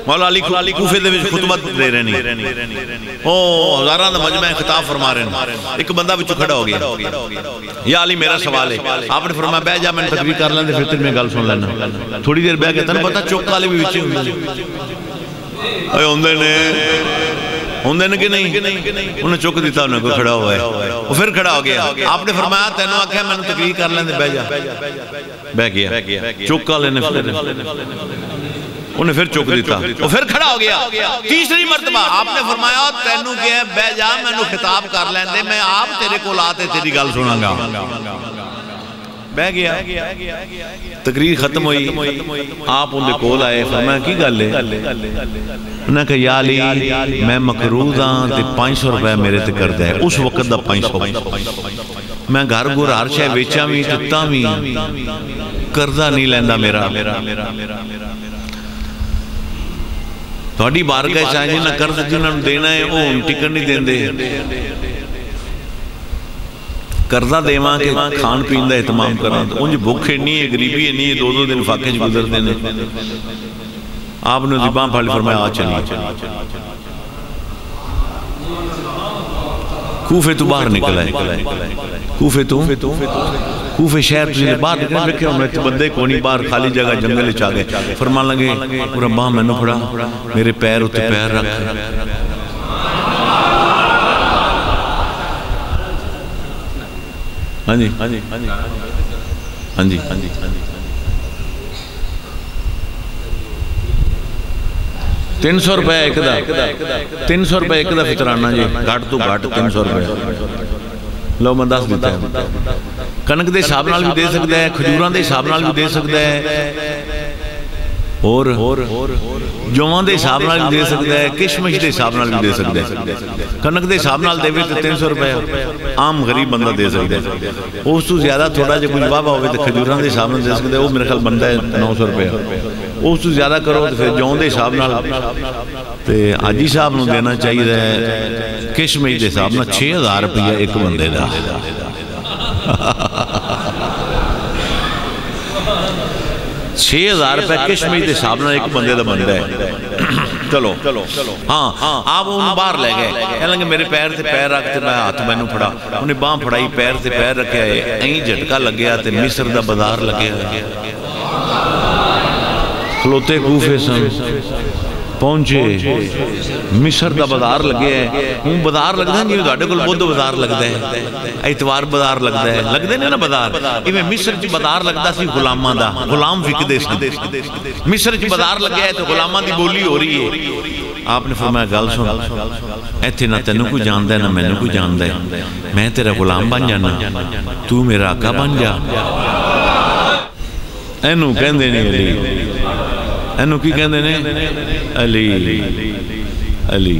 مولا علی کوفے دے وچ خطبہ دے رہے نہیں، او ہزاراں دا مجمع خطاب فرما رہے ہیں، ایک بندہ وچوں کھڑا ہو گیا، یا علی میرا سوال ہے، آپ نے فرمایا بیٹھ جا میں تقریر کر لیندے پھر تیری میں گل سن لینا۔ تھوڑی دیر بیٹھ کے تینوں پتہ چوک والے بھی وچ ہوندے نے کہ نہیں، انہیں چک دیتا انہیں کوئی کھڑا ہوا ہے، وہ پھر کھڑا ہو گیا، آپ نے فرمایا تینوں آکھیا میں نے تقریر کر لیندے بیٹھ جا، بیٹھ گیا، چک والے نے انہیں پھر چک دیتا، وہ پھر کھڑا ہو گیا، تیسری مرتبہ آپ نے فرمایا تینوں کیا بیٹھ جا میں نے خطاب کر لیندے، میں آپ تیرے کو لاتے تیری گل سناں گا۔ بہ گیا، تقریر ختم ہوئی، آپ ان دے کول آئے، فرمایا کی گل ہے؟ انہوں نے کہا یا علی میں مقروض ہاں تے 500 روپے میرے تے کردہ ہے، اس وقت دا 500، میں گھر گھر ہر شے ویچاں وی دتاں وی قرضہ نہیں لیندا میرا، تہاڈی بارگاہ چ جنہاں قرض جنہاں نوں دینا ہے وہ ہن ٹکن نہیں دیندے، قرضہ دیواں کہ کھان پین دا اہتمام کرنا، انج بھوک نہیں ہے، غریبی نہیں ہے، 2 دن فاقے چ گزرتے ہیں۔ آپ نے زبان پھاڑ فرمایا آ چلی، کوفے تو باہر نکلا ہے، کوفے شہر تو باہر نکلا، رکھے ہوں بندے کو نہیں، باہر خالی جگہ جنگل چاہ گئے، فرمان لگے ربا میں نے پڑھا میرے پیر اتے پیر رکھ، ہاں جی 300 روپے ایک دا، 300 روپے ایک دا فطرانہ جی، گھٹ تو گھٹ 300 روپے، لو میں 10 دیتا ہے، کنک دے حساب نال بھی دے سکتا ہے، کھجوراں دے حساب نال بھی دے سکتا ہے، اور جوان دے حساب نال بھی دے سکتا ہے، کشمش دے حساب نال بھی دے سکتا ہے، کنک دے حساب نال دے بھی 300 روپے عام غریب بندہ دے سکتا ہے، اس تو زیادہ تھوڑا جے کچھ بابا ہوئے تو کھجوراں دے حساب نال دے سکتا ہے، وہ میرے خیال بندہ ہے 900 روپے، اس تو زیادہ کرو تو پھر جوان دے حساب نال تے حاجی صاحب نو دینا چاہیے ہے کشمش دے حساب نال 6000 روپیہ ایک بندے دا، 6000 روپے کشمش دے حساب نال ایک بندے دا بندہ ہے۔ چلو ہاں آپ انہوں باہر لے گئے، کہنے لگے میرے پیر تے پیر رکھتے، میں ہاتھ میں نو پھڑا، انہیں باں پھڑائی پیر تے پیر رکھے آئے، این جھٹکا لگیا تے مصر دا بازار لگے آئے، کھلوتے کوفے سن پہنچے، مصر دا بازار لگے ہے، ہوں بازار لگتا ہے نہیں داڑے کل بدھ بازار لگتا ہے، اتوار بازار لگتا ہے، لگتے نہیں نا بازار، ایویں مصر چ بازار لگتا سی غلاماں دا، غلام وکدے سی، مصر چ بازار لگیا ہے تو غلاماں دی بولی ہو رہی ہے۔ آپ نے فرمایا گل سن، ایتھے نہ تینوں کوئی جاندا ہے نہ مینوں کوئی جاندا ہے، میں تیرا غلام بن جانا، تو میرا آقا بن جا۔ اینو کہندے نہیں علی، اینو کی کہندے نے علی، علی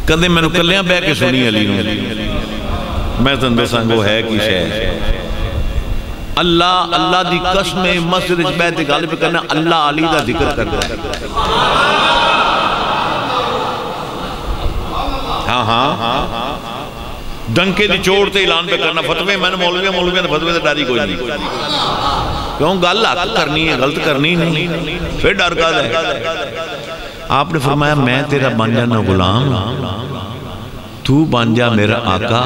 کدے میں نو کلیاں بہ کے سنی علی نو، میں تن دساں وہ ہے کی شے، اللہ دی قسم مسجد وچ بیٹھ کے گل پہ کرنا، اللہ علی دا ذکر کرتا ہے، ہاں ڈنکے دی چوڑ تے اعلان پہ کرنا، فتوے میں نے مولویاں دے فتوے تے ڈاری کوئی نہیں، کیوں گل حق کرنی ہے، غلط کرنی نہیں، پھر ڈر کا ہے۔ آپ نے فرمایا میں تیرا بن جانا غلام، تو بن جا میرا آقا،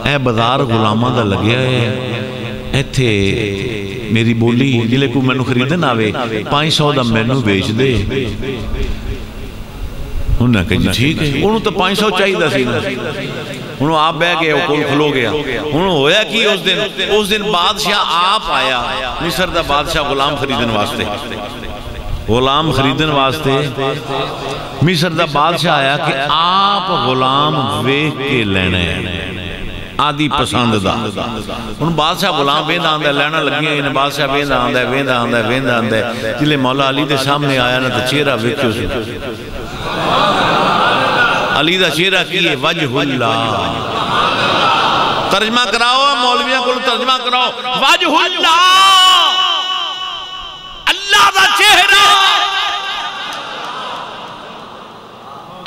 اے بازار غلاماں دا لگیا ہے، ایتھے میری بولی جلے کو میں نو خریدن آوے 500 دا میں نو بیچ دے، انہوں نے کہا جی ٹھیک ہے، انہوں تو 500 چاہی دا سی نا، انہوں آپ بے گئے وہ کول کھلو گیا، انہوں ہویا کی اس دن بادشاہ آپ آیا، مصر دا بادشاہ غلام خریدن واسطے، غلام خریدن واسطے مصر دا بادشاہ آیا کہ آپ غلام ویکھ کے لینے آدھی پسند دا، ان بادشاہ غلام ویندہ آندہ لینا لگیا، ان بادشاہ ویندہ آندہ جلے مولا علی دے سامنے آیا نا تو چہرہ ویکھو سی، علی دا چہرہ کی ہے وجہ اللہ، ترجمہ کراؤ مولویاں کو ترجمہ کراؤ، وجہ اللہ، اللہ دا چہرہ،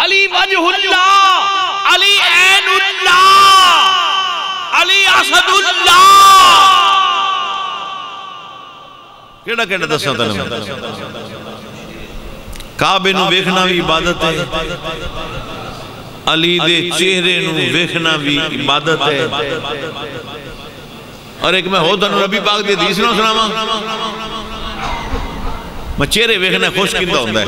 علی وجہ اللہ، علی عین اللہ، علی اسد اللہ کیڑا کیڑا دساں تینوں کعبے نو ویکھنا بھی عبادت ہے علی دے چہرے نو ویکھنا بھی عبادت ہے اور ایک میں ہو تنو نبی پاک دی حدیث نہ سناواں میں چہرے ویکھنا خوش کیندا ہوندا ہے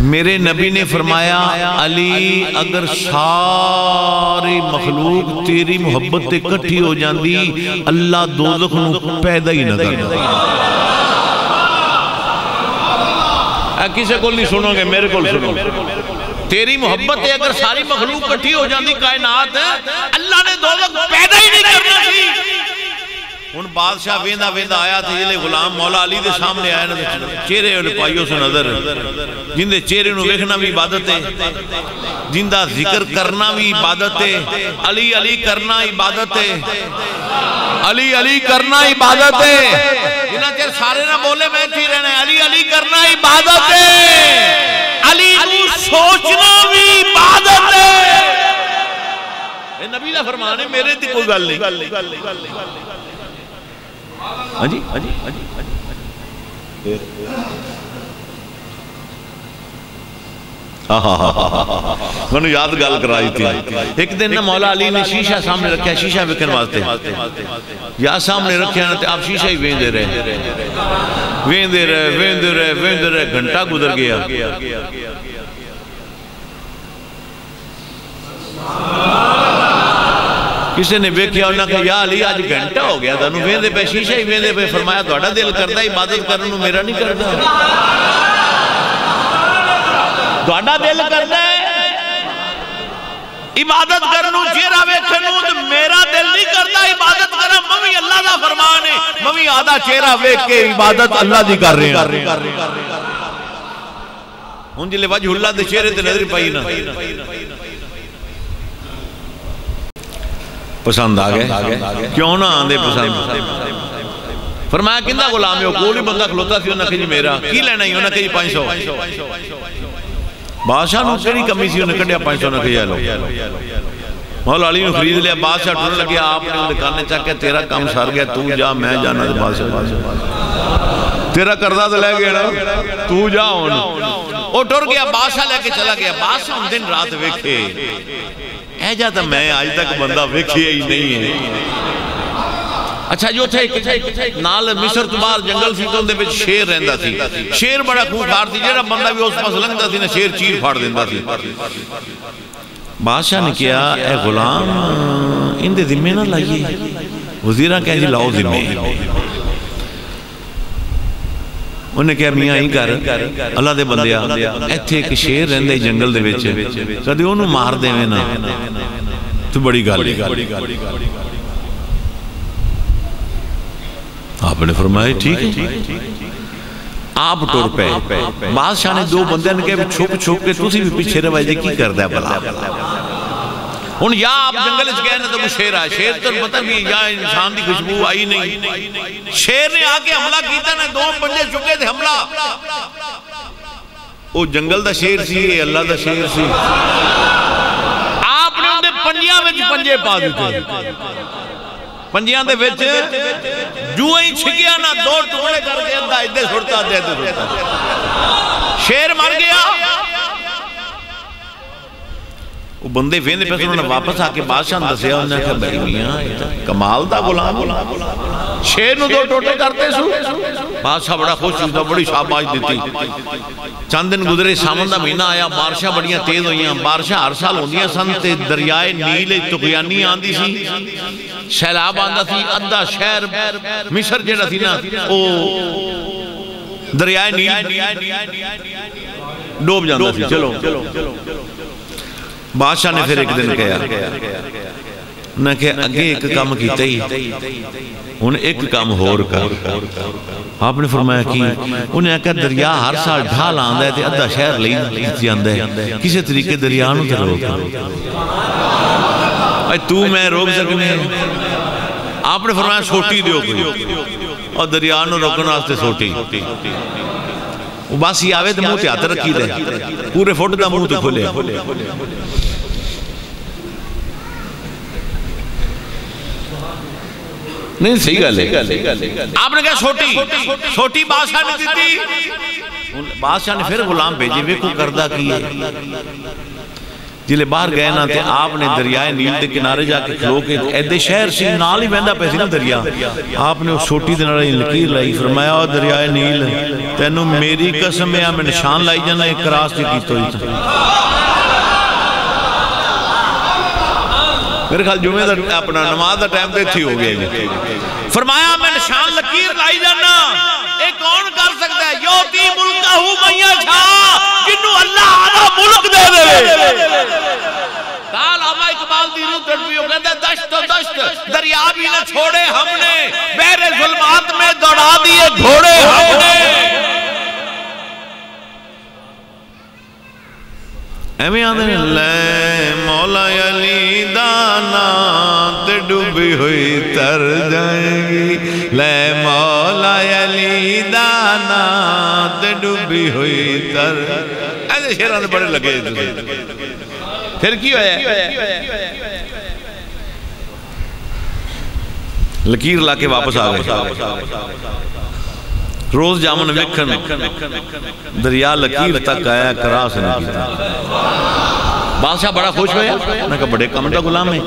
میرے نبی نے فرمایا علی اگر ساری مخلوق تیری محبت تے اکٹھی ہو جاندی اللہ دوزخ نو پیدا ہی نہ کردا کسے کو نہیں سنو گے میرے کو سنو تیری محبت ہے اگر ساری مخلوق اکٹھی ہو جاندی کائنات اللہ نے دوزخ پیدا ہی نہیں کرنا سی ان بادشاہ ویندہ ویندہ آیا تھا یہ غلام مولا علی دے سامنے آیا نا چہرے اور پائیوں سے نظر جن دے چہرے نو ویکھنا بھی عبادت ہے جن دا ذکر کرنا بھی عبادت ہے علی علی کرنا عبادت ہے علی علی کرنا عبادت ہے جنہاں چیر سارے نہ بولے میں تھی رہنا ہے علی علی کرنا عبادت ہے علی نو سوچنا بھی عبادت ہے اے نبی دا فرمان ہے میرے تے کوئی گل نہیں میں نے یاد گال کرائی تھی ایک دن مولا علی نے شیشہ سامنے رکھا شیشہ وکھن واسطے یا سامنے رکھا نا آپ شیشہ ہی ویندے رہے گھنٹہ گزر گیا کسی نے بیکھیا انہاں کہا یا علی آج گھنٹہ ہو گیا تھا ویندے پہ شیشہ ہی ویندے پہ فرمایا دوڑا دل کرتا عبادت کرنا میرا نہیں کرتا دوڑا دل کرتا ہے عبادت کرنا چہرہ ویکھنو تو میرا دل نہیں کرتا عبادت کرنا ممی اللہ دا فرمان ہے ممی آدھا چہرہ ویکھ کے عبادت اللہ دی کر رہے ہیں ان جلے وجہ اللہ دے چہرے تے نظر پائی نا پسند آگئے کیوں نہ آندے پسند فرمایا کندہ غلام ہے کوئی بندہ کھلوتا تھی انہاں کہ جی میرا کی لینا ہی انہاں کہ جی 500 بادشاہ نو کڑی کمی سی انہاں کڑیا 500 نہ کہ جی لو مولا علی نے خرید لیا بادشاہ ٹھوڑ لگیا آپ نے انہاں دکھانے چاہ کہ تیرا کام سار گیا تو جا میں جانا دے بادشاہ تیرا کردہ تو لے گیا نا تو جا ہونا وہ ٹھوڑ گیا بادشاہ لے کے چلا گیا بادشاہ ان دن رات ویکھے اے جاتا میں آج تک بندہ ویکھیا ہی نہیں ہے اچھا جو تھے نال مصر تو باہر جنگل سی تو اندے پہ شیر رہندہ تھی شیر بڑا خوفار تھی جیڑا بندہ بھی اس پاس لنگتا تھی نا شیر چیر پھاڑ دیندہ تھی بادشاہ نے کیا اے غلام ان دے ذمہ نہ لائیے وزیرہ کہیں جی لاؤ ذمہ انہیں کہا میاں ہی کر اللہ دے بندیا ایتھے ایک شیر رہندے جنگل دے بیچے کدے انہوں مار دے میں نا تو بڑی گالی آپ نے فرمایا ٹھیک ہے آپ ٹور پہ بادشاہ نے دو بندے نے کہا چھوپ چھوپ کے تو سی بھی پیچھے روائے جے کی کر دے بلا ان یا آپ جنگل اس گئے نا تو وہ شیر آئے شیر تو پتہ بھی یا انسان دی خوشبو آئی نہیں شیر نے آکے حملہ کیتا نا دو پنجے چکے تھے حملہ وہ جنگل دا شیر سی اللہ دا شیر سی آپ نے اندھے پنجیاں میں پنجے پا دیتے پنجیاں دے وچ جو ہی چھگیا نا دو ٹکڑے کر کے اندھا ادھے سڑتا دے شیر مر گیا وہ بندے ویندے پہ انہوں نے واپس آکے بادشاہ دسیا انہوں نے کہا بھائی میاں کمال دا غلام شیر نو دو ٹوٹے کرتے سو بادشاہ بڑا خوش ہوتا بڑی شاباش دیتی چند دن گزرے سامن دا مہینہ آیا بارشاں بڑیاں تیز ہوئیاں بارشاں ہر سال ہوندیاں سن تے دریائے نیل تغیانی آندی سی سیلاب آندہ تھی ادھا شہر مصر جیڑا تھی نا او دریائے نیل ڈوب جاندہ تھی چلو بادشاہ نے پھر ایک دن کہا انہیں کہا اگے ایک کام کیتا ہی انہیں ایک کام ہور کر آپ نے فرمایا کی انہیں کہا دریا ہر سال ڈھال آندہ ہے ادھا شہر لئی جاندہ ہے کسی طریقے دریانوں تے روک تو میں روک سکنے آپ نے فرمایا سوٹی دیو کوئی اور دریانوں روکنا آستے سوٹی وہ باسی آوے تو موتے آتا رکھی دے پورے فوٹ دا موتے کھلے نہیں صحیح گل ہے. آپ نے کہا چھوٹی بادشاہ نے دیتی. بادشاہ نے پھر غلام بھیجے وے کو کردہ کیے. جلے باہر گئے نا تے آپ نے دریائے نیل دے کنارے جا کے کھلو کے ایدے شہر سی نال ہی بہندا پے سی نا دریا. آپ نے اس چھوٹی دے نال لکیر لائی. فرمایا دریائے نیل تینوں میری قسم ہے میں نشان لائی جانا ایک کراس دی کی تو ہی. میرے خیال جمعہ دا اپنا نماز دا ٹائم تے تھی ہو گیا. فرمایا میں نشان لکیر لائی جانا اے کون کر سکتا ہے؟ یوتی ملکہ من یشاء جنہوں اللہ آدھا ملک دے دے. کال آما اقبال دی روح تڑپیوں کہتے دشت دریا بھی نہ چھوڑے ہم نے بحر ظلمات میں دوڑا دیے گھوڑے ہم نے. ایمی آدھے لے مولا علی دانا تے ڈوبی ہوئی تر جائیں گی. لے مولا علی دانا تے ڈوبی ہوئی تر. ایسے شیران بڑے لگے. پھر کی ہویا لکیر لا کے واپس آ گئے. روز جامن وکھن دریا لکیر تک آیا کراس نہیں کیتا. بادشاہ بڑا خوش ہویا. میں کہا بڑے کم دا غلام ہے.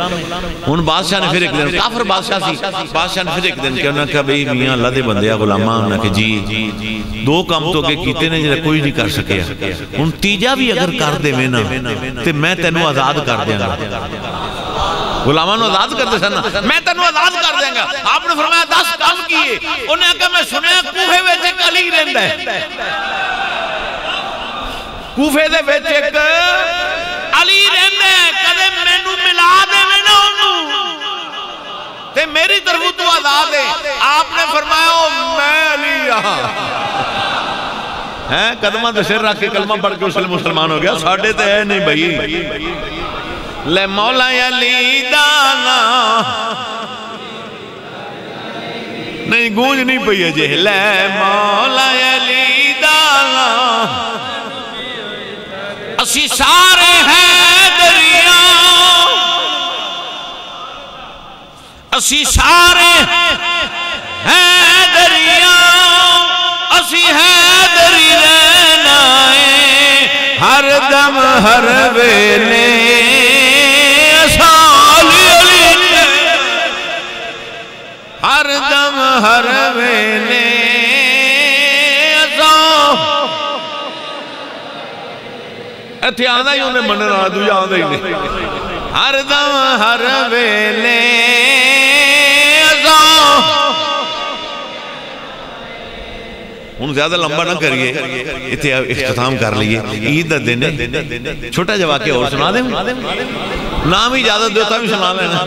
ان بادشاہ نے پھر ایک دن کافر بادشاہ سی. بادشاہ نے پھر ایک دن کہا کہ بھئی میاں اللہ دے بندے غلامہ. انہوں نے کہا جی دو کام تو کہ کیتے نے جنہیں کوئی نہیں کر سکیا. ان تیجا بھی اگر کر دے میں نا تے میں تینوں آزاد کر دیں گا. غلامان نو آزاد کر دے سنا میں تینوں آزاد کر دیں گا. آپ نے فرمایا 10 کام کیے. انہوں نے کہا میں سنیا کوفے ویچ ایک علی رہندا ہے. کوفے دے ویچ ایک علی رہندا ہے. کدے مینوں ملا دے میں نا انہوں تے میری طرف تو آزاد ہے. آپ نے فرمایا میں علی یہاں ہیں قدمہ دے سر رکھ کے کلمہ پڑھ کے مسلمان ہو گیا. ساڑھے تے ہے نہیں بھئی. لے مولا علی دانا نہیں گونج نہیں پئی ہے جے. لے مولا علی دانا اسی سارے ہیں دریا اسی سارے ہیں دریا اسی ہیں دری رہنائے. ہر دم ہر ویلے ہر دم ہر ویلے ایتھے آدھا ہی انہیں منن رہا دوجہ آدھا ہی نہیں. ہر دم ہر ویلے ان زیادہ لمبا نہ کریے. ایتھے اختتام کر لیے. عید دا دن ہے. چھوٹا جا واقعہ اور سنا دیں. نام ہی اجازت دیتا بھی سنا لینا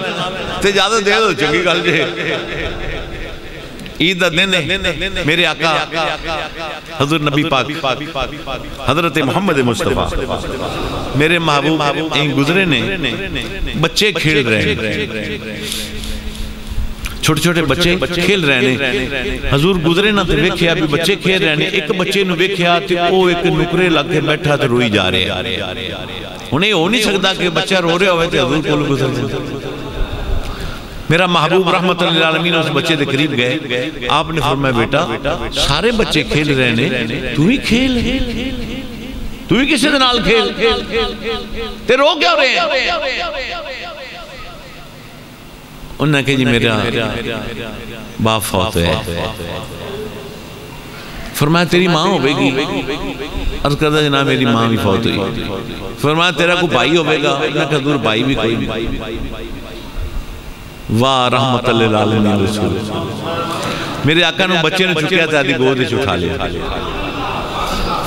تے اجازت دے دو چنگی گل جے. عید دا دن ہے. میرے آقا حضور نبی پاک حضرت محمد مصطفیٰ میرے محبوب این گزرے نے. بچے کھیل رہے ہیں. چھوٹے چھوٹے بچے کھیل رہے ہیں. حضور گزرے نہ تے ویکھیا بھی بچے کھیل رہے ہیں. ایک بچے نو ویکھیا تے او ایک نکرے لگ کے بیٹھا تے روئی جا رہے ہیں. انہیں ہو نہیں سکتا کہ بچہ رو رہے ہوئے تے حضور کو گزر جائے. میرا محبوب رحمت اللہ العالمین اس بچے دے قریب گئے. آپ نے فرمایا بیٹا سارے بچے کھیل رہے ہیں تو ہی کھیل تو ہی کسی دنال کھیل تے رو کیا رہے ہیں. انہوں نے کہا جی میرا باپ فوت ہے. فرمایا تیری ماں ہوئے گی. عرض کردہ جناب میری ماں بھی فوت ہوئی. فرمایا تیرا کوئی بھائی ہوئے گا. انہوں نے کہا دور بھائی بھی کوئی نہیں. واہ رحمت اللہ العالمین رسول. میرے آقا نے بچے نے چھکیا تھا آدھی گود سے اٹھا لیا.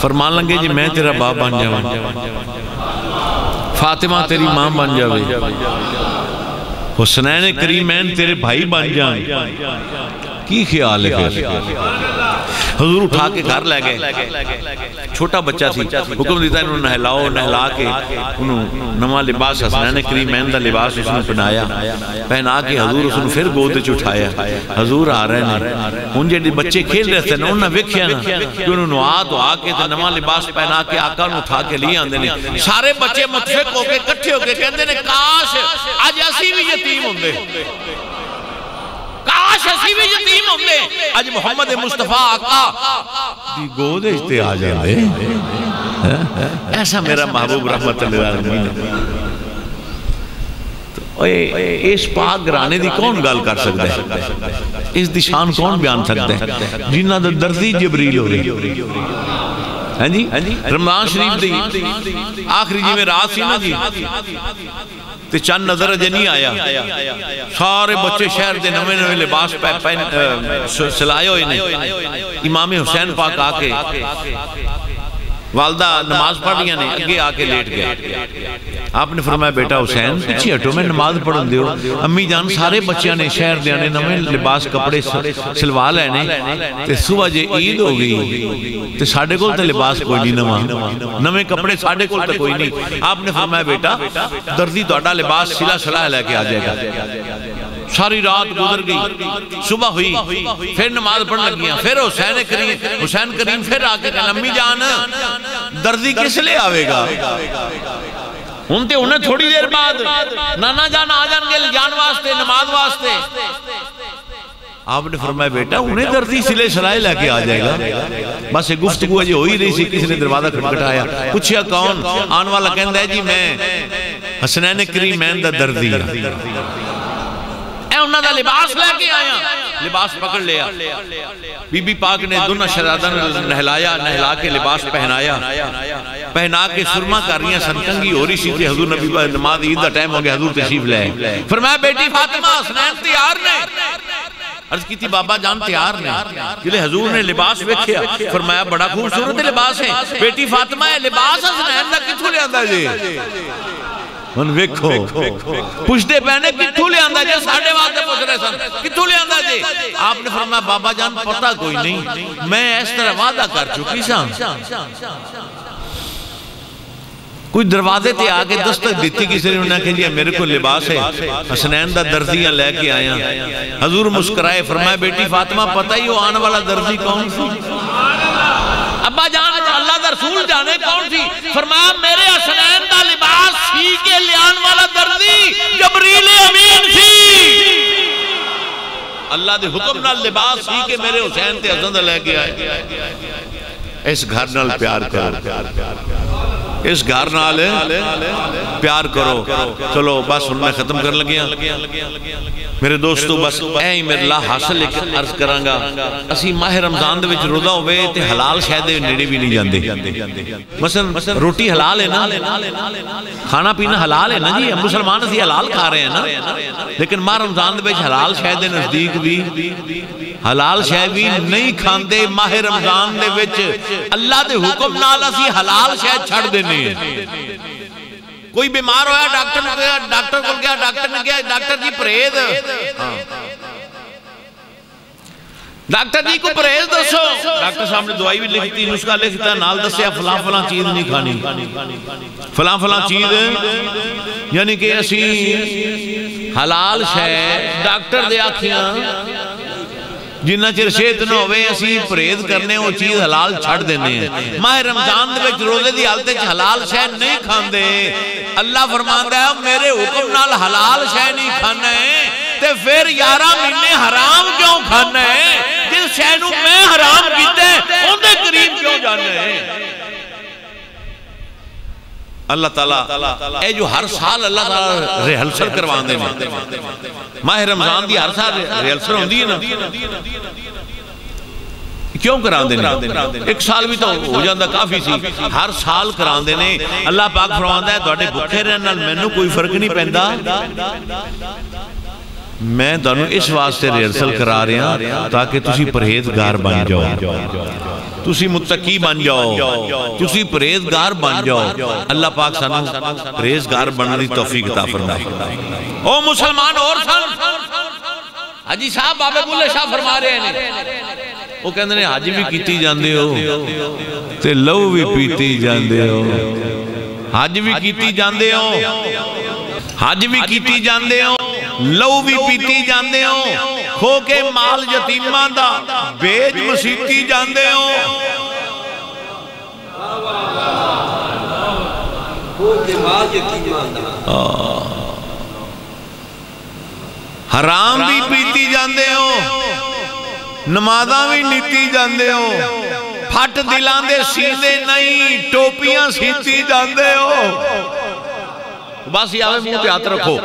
فرمان لگے جی میں تیرا باپ بن جاؤں. فاطمہ تیری ماں بن جاوے. حسنین کریمین تیرے بھائی بن جائیں. کی خیال ہے. حضور اٹھا کے گھر لے گئے. چھوٹا بچہ تھی. حکم دیتا انہوں نے نہلاؤ نہلا کے انہوں نواں لباس حسنین کریمین دا لباس اس نے پہنایا. پہنا کے حضور اس نے پھر گود وچ اٹھایا. حضور آ رہے ہیں. ان جڑے بچے کھیل رہے تھے نا انہوں نے ویکھیا نا کہ انہوں نے آ دعا کے تے نواں لباس پہنا کے آقا نوں اٹھا کے لے آندے نے. سارے بچے متفق ہو کے اکٹھے ہو کے کہندے نے کاش اج اسی بھی یتیم ہوندے. کاش کاش اسی بھی یتیم ہوندے اج محمد مصطفیٰ آقا دی گود اجتے آ جاندے ایسا میرا محبوب رحمت اللہ عالمین اس پاک گرانے دی کون گال کر سکتا ہے اس دی شان کون بیان سکتا ہے جنہ دا دردی جبریل ہو رہی ہاں جی رمضان شریف دی آخری جی میں رات سی نا جی تے چند نظر اجے نہیں آیا سارے بچے شہر دے نوے نوے لباس سلائے ہوئے نے امام حسین پاک آکے والدہ نماز پڑھ لیا نے اگے آکے لیٹ گئے آپ نے فرمایا بیٹا حسین پیچھے ہٹو میں نماز پڑھن دیو امی جان سارے بچیاں نے شہر دیانے نوے لباس کپڑے سلوا لینے تے صبح جے عید ہو گئی تے ساڑھے کول تے لباس کوئی نہیں نوے کپڑے ساڑھے کول تے کوئی نہیں آپ نے فرمایا بیٹا دردی دوڑا لباس سلا سلا لے کے آ جائے گا ساری رات گزر گئی صبح ہوئی پھر نماز پڑھن لگیاں پھر حسین کریم پھر آکے کہنا امی جان دردی کس لے آوے گا انتے انہیں تھوڑی دیر بعد نانا جان آ جان گے جان واسطے نماز واسطے آپ نے فرمایا بیٹا انہیں دردی سلے سلائے لے کے آ جائے گا بس گفتگو اجے ہوئی رہی سی کسی نے دروازہ کھٹکھٹایا پوچھیا کون آن والا کہندا ہے جی میں حسنین کریمین دا دردی اے انہاں دا لباس لے کے آیا لباس پکڑ لیا بی بی پاک نے دونوں شہزادہ نے نہلا کے لباس پہنا کے سرما کر رہی ہیں سنکنگی ہو رہی سی تھی حضور نبی نماز عید دا ٹائم ہو گیا حضور تشریف لے فرمایا بیٹی فاطمہ حسنین تیار نے عرض کی تھی بابا جان تیار نے جلے حضور نے لباس ویکھیا فرمایا بڑا خوبصورت لباس ہے بیٹی فاطمہ ہے لباس حسنین دا کتھوں لے آندا جی ان ویکھو پوچھتے پہنے کتھوں لے آندا جی ساڑھے واسطے پوچھ رہے سن کتھوں لے آندا جی آپ نے فرمایا بابا جان پتہ کوئی نہیں میں اس طرح وعدہ کر چکی سا کوئی دروازے تے آگے دستک دیتی کسی نے انہوں نے کہا میرے کو لباس ہے حسنین دا دردیاں لے کے آیا حضور مسکرائے فرمایا بیٹی فاطمہ پتہ ہی ہو آنے والا دردی کون سی ابا جان اللہ دا رسول جانے کون سی فرمایا میرے حسنین دا لباس سی کے لیان والا دردی جبریل امین سی اللہ دے حکم نال لباس سی کے میرے حسین تے حسن لے کے آئے اس گھر نال پیار کرو اس گھر نال پیار کرو چلو بس ان میں ختم کر لگیا میرے دوستو بس اے میرے اللہ حاصل ایک عرض کرانگا اسی ماہ رمضان دے وچ روزہ ہوئے تے حلال شاید نیڑے بھی نہیں جاندے مثلا روٹی حلال ہے نا کھانا پینا حلال ہے نا جی ہم مسلمان اسی حلال کھا رہے ہیں نا لیکن ماہ رمضان دے وچ حلال شاید نزدیک بھی حلال شاید بھی نہیں کھاندے ماہ رمضان دے وچ اللہ دے حکم نال اسی حلال شاید چھڑ دینے کوئی بیمار ہویا ڈاکٹر کو گیا ڈاکٹر نے کہا ڈاکٹر جی پرہیز ڈاکٹر جی کو پرہیز دسو ڈاکٹر صاحب نے دوائی بھی لکھتی نسخہ لکھتا نال دسیا فلاں فلاں چیز نہیں کھانی فلاں فلاں چیز یعنی کہ اسی حلال شے ڈاکٹر دے آکھیاں جنہ چر شیط نہ ہوئے اسی پرہیز کرنے وہ چیز حلال چھڑ دینے ہیں ماہ رمضان دے وچ روزے دی حالت وچ حلال شے نہیں کھاندے اللہ فرماندا ہے میرے حکم نال حلال شے نہیں کھانا ہے تے پھر 11 مہینے حرام کیوں کھانا ہے جس شے نو میں حرام کیتا ہے اون دے قریب کیوں جانا ہے اللہ تعالیٰ اے جو ہر سال اللہ تعالیٰ ریہلسل کروان دے ماہ رمضان دی ہر سال ریہلسل ہوں دی نا کیوں کران دینے ایک سال بھی تو ہو جاندہ کافی سی ہر سال کران دینے اللہ پاک فرماندہ ہے دوڑے بکھے رہنا میں نو کوئی فرق نہیں پہندہ میں دونوں اس واسطے ریہلسل کرا رہے ہیں تاکہ تسی پرہیزگار بن جاؤ تسی متقی بن جاؤ تسی پرہیزگار بن جاؤ اللہ پاک سانو پرہیزگار بننے دی توفیق عطا فرمائے او مسلمان اور سن حاجی صاحب بابے بولے شاہ فرما رہے ہیں وہ کہندے نے حاجی بھی کیتی جاندے ہو تے لو بھی پیتی جاندے ہو حاج بھی کیتی جاندے ہو حج بھی کیتی جاندے ہو لو بھی پیتی جاندے ہو کھو کے مال یتیماں دا بیج مسیتی جاندے ہو کھو کے مال یتیماں دا حرام بھی پیتی جاندے ہو، نمازاں بھی نیتی جاندے ہو، پھٹ دلان دے سیندے نہیں، ٹوپیاں سیتی جاندے ہو۔ بس یہ آوے منہ پہ ہاتھ رکھو،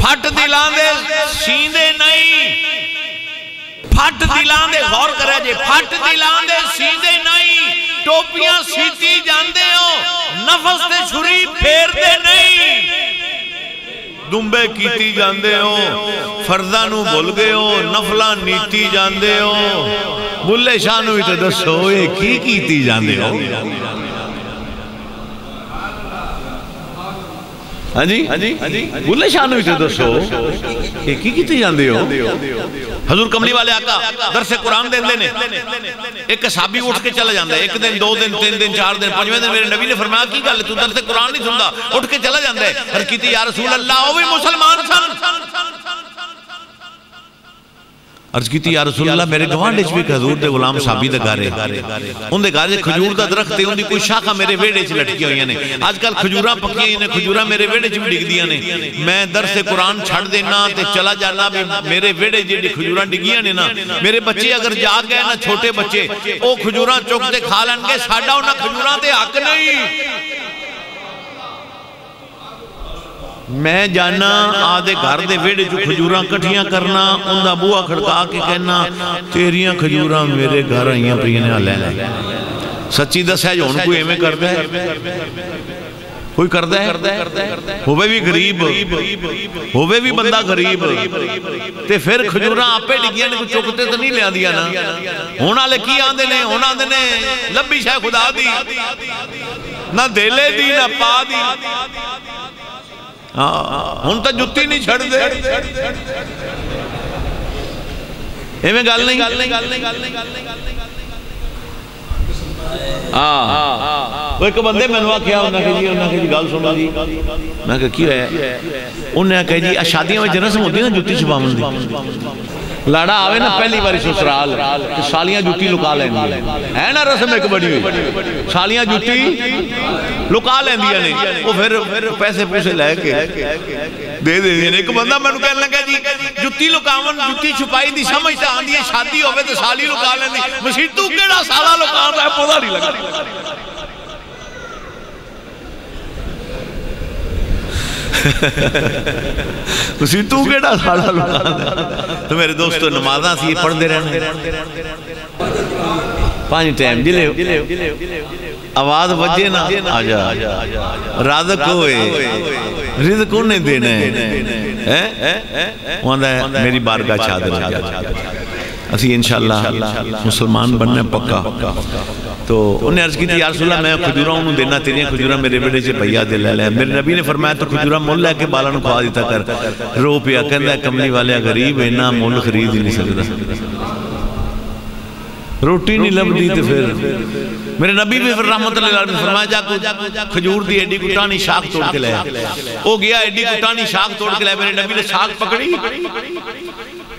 پھٹ دلان دے سیندے نہیں، پھٹ دلان دے غور کرے جے، پھٹ دلان دے سیندے نہیں، ٹوپیاں سیتی جاندے ہو، نفس تے چھری پھیر دے نہیں، دنبے کیتی جاندے ہو، فرضاں نو بھول گئے ہو، نفلاں نیتی جاندے ہو۔ بلے شاہ نو ہی تو دسو یہ کی کیتی جاندے ہو؟ ہاں جی بلے شاہ نو ہی تو دسو یہ کی کیتی جاندے ہو؟ حضور کملی والے آقا درس قرآن دیں دینے، ایک صحابی اٹھ کے چلا جاندے، ایک دن، دو دن، تین دن، چار دن، پانچویں دن میرے نبی نے فرمایا کی گل تو درس قرآن نہیں سندا، اٹھ کے چلا جاندے، ہر کیتی یا رسول اللہ وہ بھی مسلمان سن۔ عرض کیتی یا رسول اللہ میرے گوانڈے چھ بھی کہ حضور دے غلام صحابی دے گارے، ان دے گارے کھجور دا درخت دے، ان دی کوئی شاخہ میرے ویڑے چھ لٹکی ہوئی نے، آج کل کھجوراں پکیاں ہیں، کھجوراں میرے ویڑے چھ بھی ڈگ دیا نے، میں درس قرآن چھڑ دینا تے چلا جانا بھی میرے ویڑے جی کھجوراں ڈگیاں نے نا، میرے بچے اگر جاگ گئے نا چھوٹے بچے، او کھجوراں چکتے کھا لیں گے، ساڑھا انہاں کھجوراں تے حق نہیں۔ میں جانا آدھے گھر دے ویڑے جو کھجوراں کٹھیاں کرنا، ان دا بوہ کھڑکا کے کہنا تیریاں کھجوراں میرے گھر آئیاں پرینے لے لے۔ سچی دس ہے جو ان کو ایمیں کر دے، کوئی کر دے، ہوئے بھی غریب، ہوئے بھی بندہ غریب، تے پھر کھجوراں آپے ڈگیاں نے کو چکتے تو نہیں لیا دیا نا، ہونا لے کی آندے نے، ہونا دے نے لبی شاہ خدا دی، نہ دلے دی نہ پا دی، ہون تا جتی نہیں چھڑ دے، ایمیں گال نہیں، وہ ایک بندے میں نوا کیا انہاں کہ جی گال سنو جی، میں کہا کیوں ہے؟ انہاں کہا جی شادیاں میں جنسم ہوتی ہے نا جتی چھپامن دی، لاڑا آوے نا پہلی باری سسرال سالیاں جتی لکا لیں دی ہے نا، رسم ایک بڑی ہوئی سالیاں جتی لکا لیں دیا نہیں، وہ پھر پیسے پوسے لے کے دے دے دیا نہیں۔ ایک بندہ میں نے کہنے لگا جی جتی لکاون جتی چھپائی دی سمجھتا آندی ہے، شادی ہوئے تو سالی لکا لیں دی، مسیح تو کیڑا سالہ لکاون ہے پودا نہیں لگا۔ اسی تو کیڑا سالہ لکاون ہے؟ تو میرے دوستو نمازاں سی پڑھ دے رہنے، 5 ٹائم جلے آواز بجے نا آجا رازق ہوئے رزق انہیں دینا ہے، وہاں ہے میری بارگاہ چادر آجا، اسی انشاءاللہ مسلمان بننے پکا۔ تو انہیں عرض کی تھی یا رسول اللہ میں کھجوراں انہوں دینا، تیریاں کھجوراں میرے بیڑے سے بھیا دے لے لے۔ میرے نبی نے فرمایا تو کھجوراں مول لے کے بالا نو کھوا دیتا کر، رو پیا کہندہ ہے کملی والے غریب اینا مول خرید ہی نہیں سکتا، روٹی نہیں لب دی تو پھر میرے نبی بھی پھر رحمت اللہ علیہ فرمایا جا کھجور دی ایڈی کٹانی شاخ توڑ کے لیا، وہ گیا ایڈی کٹانی شاخ توڑ کے لیا، میرے نبی نے شاخ پکڑی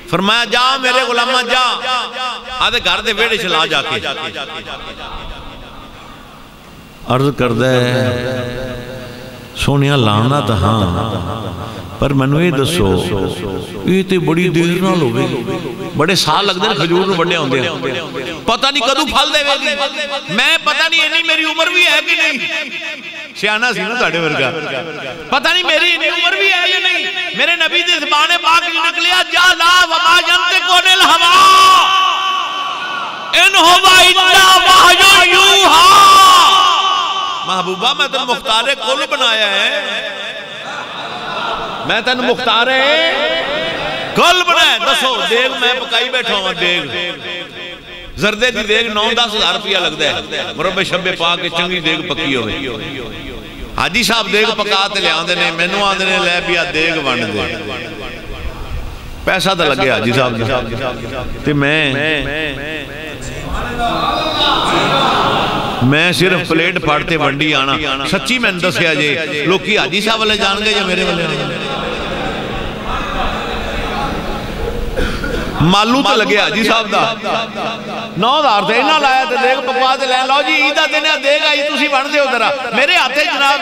فرمایا جا میرے غلامہ جا، آدھے گھر دے ویڑے چلا جا کے عرض کردہ ہے سونیا لانا تا ہاں، پر منوے دسو یہ تے بڑی دیر نہ لو گے، بڑے سال لگ دیں کھجور نو بڑے ہوندے ہیں، پتہ نہیں کدو پھل دے گی، میں پتہ نہیں انی میری عمر بھی ہے کہ نہیں، سیانہ سی نا تاڑے ورگا، پتہ نہیں میری انی عمر بھی ہے یا نہیں، میرے نبی دے زبان پاک جو نکلیا جا لا وما ینطق عن الہوا ان ہوا الا وحی یوحی۔ محبوبہ میں تن مختار کل بنایا ہے، میں تن مختار کل بنایا، دسو دیگ میں پکائی بیٹھا ہوں، دیگ زردے دی دیگ 9-10 ہزار روپیہ لگ دے، مربع شب پاک چنگی دیگ پکی ہوئے، حاجی صاحب دیگ پکاتے لے آن دینے، مینو آن دینے لے پیا دیگ بن دے، پیسہ تا لگے حاجی صاحب تے میں صرف پلیٹ پھاڑتے ونڈی آنا، سچی میں دسیا جے لوگ کی حاجی صاحب والے جان گئے یا میرے والے مالو تو لگے حاجی صاحب دا 9,000 تھے انہا لایا تھے دیکھ پکوا دے لیں، لو جی عیدہ دینے دیکھ آئی تُسی بڑھ دے ہو درہ میرے آتے جناب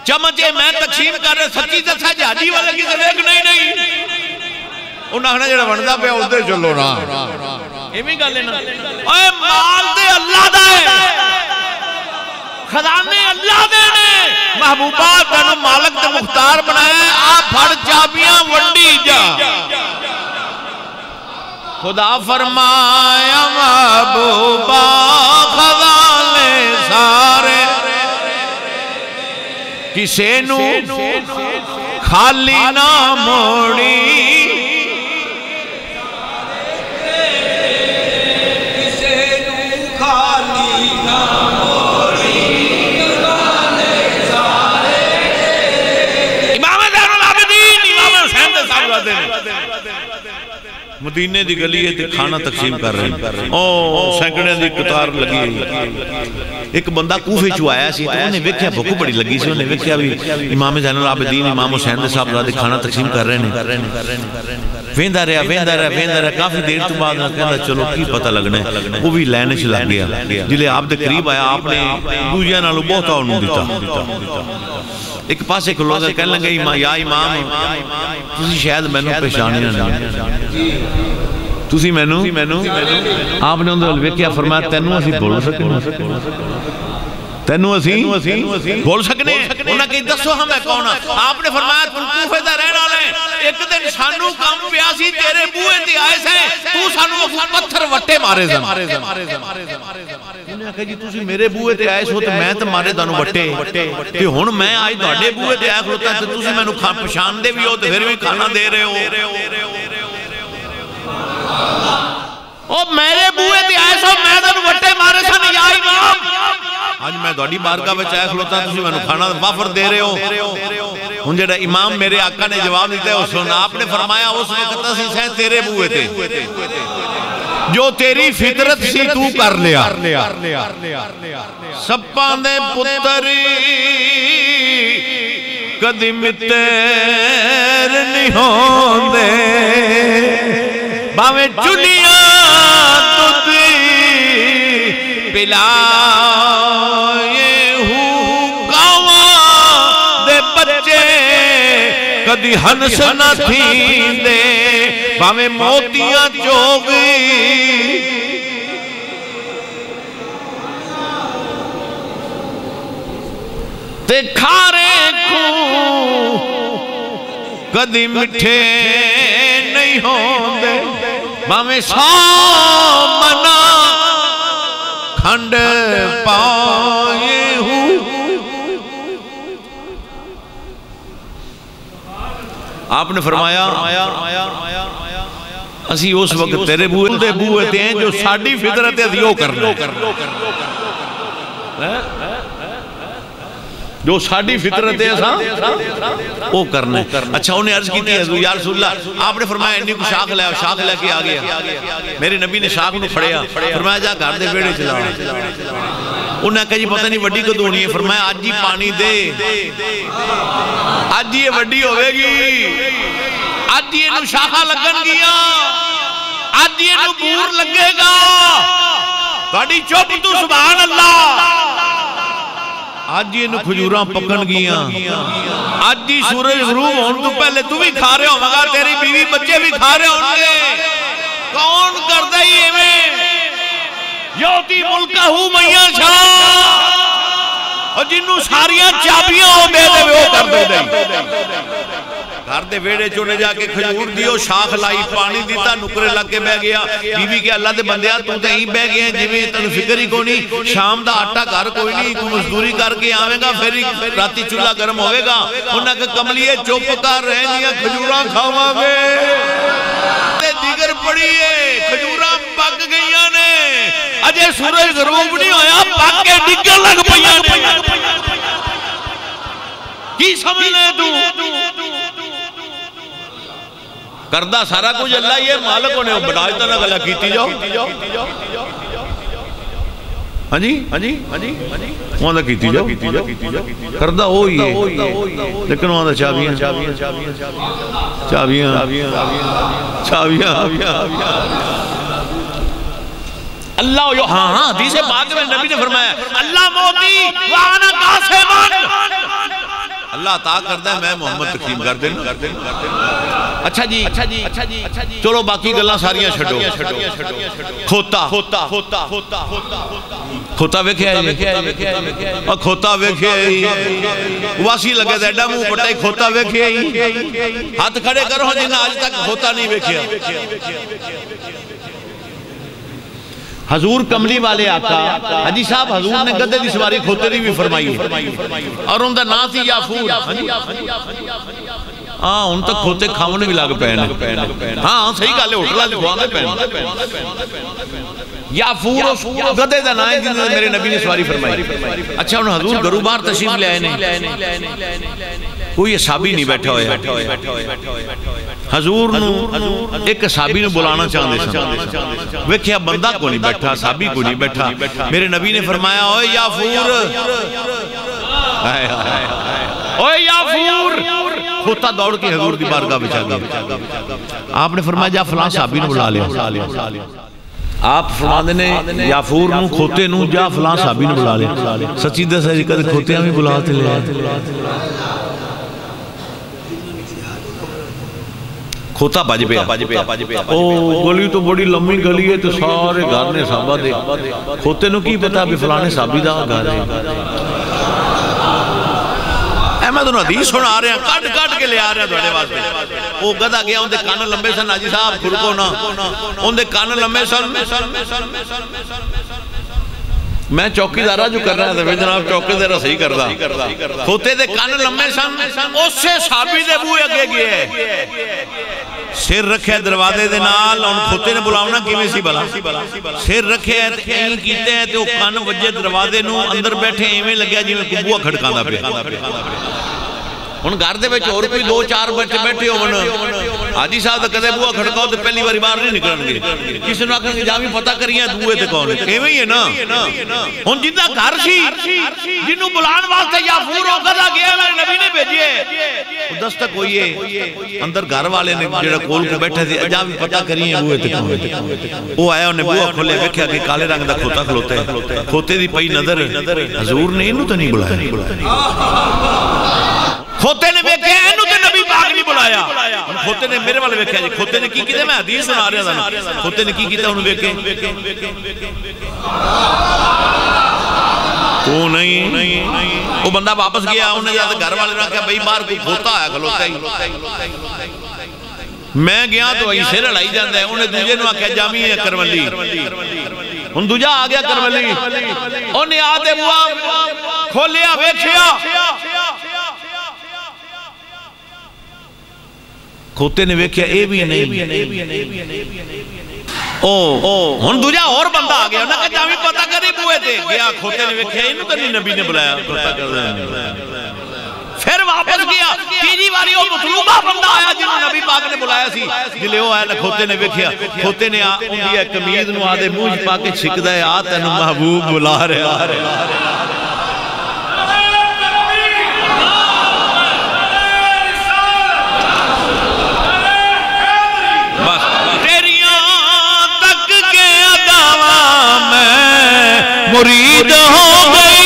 چمچے میں تقسیم کر رہے سچی دسا جہادی والے کی دیکھ نہیں انہاں آخنا جڑا بندا پیا اس دے چلو نا ایویں گل ہے نا اے مال دے اللہ دا ہے خزانے اللہ دے نے محبوبہ تینو مالک تے مختار بنایا آ پھڑ چابیاں ونڈی جا خدا فرمایا محبوبہ خزانے سارے کسے نو خالی نہ موڑی مدینے دی گلی ہے کھانا تقسیم کر رہے ہیں او سینکڑے دی قطار لگی ہے ایک بندہ کوفے چو آیا سی تو انہیں ویکھیا بھوک بڑی لگی سی انہیں ویکھیا بھی امام زین العابدین امام حسین دے صاحب زادے کھانا تقسیم کر رہے ہیں ویندہ رہا کافی دیر تو بعد کہندا چلو کی پتہ لگنا ہے وہ بھی لینے سے لگ گیا جلے آپ دے قریب آیا آپ نے دوجیاں نالوں بہتا انہوں دیتا ایک پاس ایک لوگ کہنے لگے یا امام تسی شاید مینوں پہچانیا نہیں تسی مینوں آپ نے اندر ویکھیا فرمایا تینوں اسی بول سکنے تینوں اسی بول سکنے انہاں کہی دسو ہمیں کون آپ نے فرمایا تم کوفے دا رہن والے ایک دن سانو کم پیاسی تیرے بوئے تے آئے سے تو سانو پتھر وٹے مارے زن انہیں کہا جی تسی میرے بوئے تے آئے سو تو میں تے مارے دانو وٹے کہ ہن میں آئی دوڑے بوئے تے آئے کھلوتا ہے تو تسی میں نو پشان دے بھی ہو تو پھر بھی کھانا دے رہے ہو او میرے بوئے تے آئے سو میں دانو وٹے مارے سن یا امام آج میں دوڑی بارگاہ میں چاہے کھلوتا تسی میں نو کھانا وافر دے رہے ہو ان جڑا امام میرے آقا نے جواب دیتا ہے اس نے آپ نے فرمایا اس وقت سی سین تیرے بوئے تھے جو تیری فطرت سی تو کر لیا سپاں دے پتری قدم تیر نہیں ہوں دے باویں چنیاں تُدھی پلا کدی ہنس نہ تھی دے باویں موتیاں چوگی تے کھارے کھوں کدی مٹھے نہیں ہوں دے باویں سو منا کھنڈ پائے ہوں آپ نے فرمایا اسی اس وقت تیرے بوئے تے ہیں جو ساڑھی فطرت ہے دیو کرنے جو ساڑھی فطرت ہے وہ کرنے اچھا انہیں عرض کی تھی یا رسول اللہ آپ نے فرمایا انہی کو شاخ لے کے آگیا میرے نبی نے شاخ کو پھڑیا فرمایا جا گھر دے بیڑے چلا انہوں نے کہا جی پتہ نہیں وڈی کو دونی ہے فرمایا آج جی پانی دے آج جی یہ وڈی ہوئے گی آج جی انہوں شاخہ لگن گیا آج جی انہوں بور لگے گا گاڑی چوپ تو سبحان اللہ آج جی انہوں کھجوراں پکن گیا آج جی سورج غروب ہون تو پہلے تو بھی کھا رہے ہو مگر تیری بیوی بچے بھی کھا رہے ہوں گے کون کر دائی ایمیں یوتی ملکہ ہوں میاں شاہ اور جنہوں ساریاں چابیاں ہو دے دے وہ کر دے دے گھر دے ویڑے چونے جا کے کھجور دیو شاخ لائی پانی دیتا نکرے لگ کے بہ گیا بی بی کے اللہ دے بندیاں تو تے ہی بہ گئے ہیں جویں تن فکر ہی کونی شام دا آٹا گھر کوئی نہیں تو مزدوری کر کے آویں گا پھر راتی چولہا گرم ہوئے گا انہاں کے کملیے چوپ کر رہے ہیں کھجوراں کھاواں گے دیگر پڑی ہے کھجوراں پک گئیاں نے اجے سورج غروب نہیں ہویا پک کے نکل لگ پئیاں نے کی سمجھ لے تو کردہ سارا کچھ اللہ یہ مالک ہونے بناجتا نہ گلہ کیتی جاؤ ہاں جی وہاں دا کیتی جاؤ کردہ ہوئی ہے لیکن وہاں دا چابیاں اللہ ہاں حدیث پاک میں نبی نے فرمایا اللہ موتی وانا قاسمان اللہ عطا کرتا ہے، میں محمد تقسیم کر دینا۔ اچھا جی چلو باقی گلاں ساریاں چھڈو۔ کھوتا کھوتا ویکھیا ہے، اور کھوتا ویکھیا ہے واسی لگے دے ایڈا منہ پٹائی کھوتا ویکھیا ہے، ہاتھ کھڑے کرو جنہاں آج تک کھوتا نہیں ویکھیا۔ حضور کملی والے آقا حجی صاحب حضور نے گدے دی سواری کھوتے دی بھی فرمائی ہے، اور ان دا نا تھی یافور۔ ہاں ان تک کھوتے کھاونے بھی لگ پہنے، ہاں صحیح گالے ہوٹلہ دی کھوانے پہنے۔ یافور گدے دا نا ہے جنہوں نے میرے نبی نے سواری فرمائی۔ اچھا انہوں حضور گھرو باہر تشریف لے آئے نہیں، کوئی اصحابی نہیں بیٹھا ہویا۔ حضور نو ایک اصحابی نو بلانا چاہتے سن، ویکھیا بندہ کو نہیں بیٹھا، اصحابی کو نہیں بیٹھا۔ میرے نبی نے فرمایا اوے یافور، اوے یافور، کھوتا دوڑ کے حضور دی بارگاہ بچا گیا۔ آپ نے فرمایا جا فلاں صحابی نو بلا لیا۔ آپ فرماندے نے یافور نو کھوتے نو جا فلاں صحابی نو بلا لیا۔ سچی دس ہے کدے کھوتے ہمیں بلاتے لے آئے، کھوتا بج پیا۔ او گلی تو بڑی لمبی گلی ہے تو سارے گھر نے صحابہ دے، کھوتے نو کی پتا بھی فلانے صحابی دا گھر ہے۔ میں تو حدیث سنا رہے ہیں، کٹ کے لے آ رہے ہیں دوڑے واسطے۔ وہ گدھا گیا ان دے کان لمبے سن، حاجی صاحب کھڑکو نا، ان دے کان لمبے سن۔ میں چوکی دارہ جو کر رہا تھا جناب چوکی دارہ صحیح کر رہا، کھوتے دے کان لمبے سن، اس سے صحابی دے بوئے اگے گئے، سر رکھے دروازے دے نال، ان کھوتے نے بلاونا کیویں سی بلا، سر رکھے ہیں کیتے ہیں تو کان وجہ دروازے نو، اندر بیٹھے ایویں لگیا جی میں کبوہ کھڑکانا پہ۔ ان گھر دے وچ اور کوئی دو چار بچے بیٹھے ہون، حاجی صاحب تے کدے بوہا کھڑکاؤ تے پہلی باری باہر نہیں نکلن گے، کسی نے آکھن گے جاویں پتہ کریاں دوئے تے کون ہے، ایویں ہی ہے نا۔ ہن جندا گھر سی جنوں بلان واسطے یافور ہو گدا گیا نبی نے بھیجے، دستک ہوئی ہے اندر گھر والے نے جڑا کول کو بیٹھے تھے جاویں پتہ کریاں دوئے تے کون ہے۔ وہ آیا انہیں بوہا کھولے ویکھیا کہ کالے رنگ دا کھوتا کھلوتا ہے، کھوتے دی پئی نظر حضور نے انہوں تے نہیں بلایا، کھوتے نے ویکھے اینو تے نبی پاک نہیں بلایا۔ کھوتے نے میرے والے ویکھیا جی، کھوتے نے کی کیتے، میں حدیث سنا رہا تھا، کھوتے نے کی کیتے انہوں ویکھے تو نہیں، وہ بندہ واپس گیا، انہیں جاتے گھر والے نے کہا بھئی باہر کوئی کھوتا آیا کھلوتا ہی، میں گیا تو وہی سر لڑائی جاندہ ہے، انہیں دوجے نو آکھا جامی ہے کرولی، ان دوجہ آگیا کرولی، انہیں آدھے بوا کھولیا ویکھیا، کھوتے نے ویکھیا اے بھی نہیں، ہن دوجہ اور بندہ آ گیا، انہاں کہ جاویں پتہ کری بوئے تھے، گیا کھوتے نے ویکھیا انہوں تو نہیں نبی نے بلایا، پھر واپس گیا، تیجی واری وہ مطلوبہ بندہ آیا جنہوں نبی پاک نے بلایا سی، جلے وہ آیا کھوتے نے ویکھیا، کھوتے نے اندیا کمید نو آدھے موج پاکے چھکدہ ہے، آتا انہوں محبوب بلا رہے، مرید ہو گئی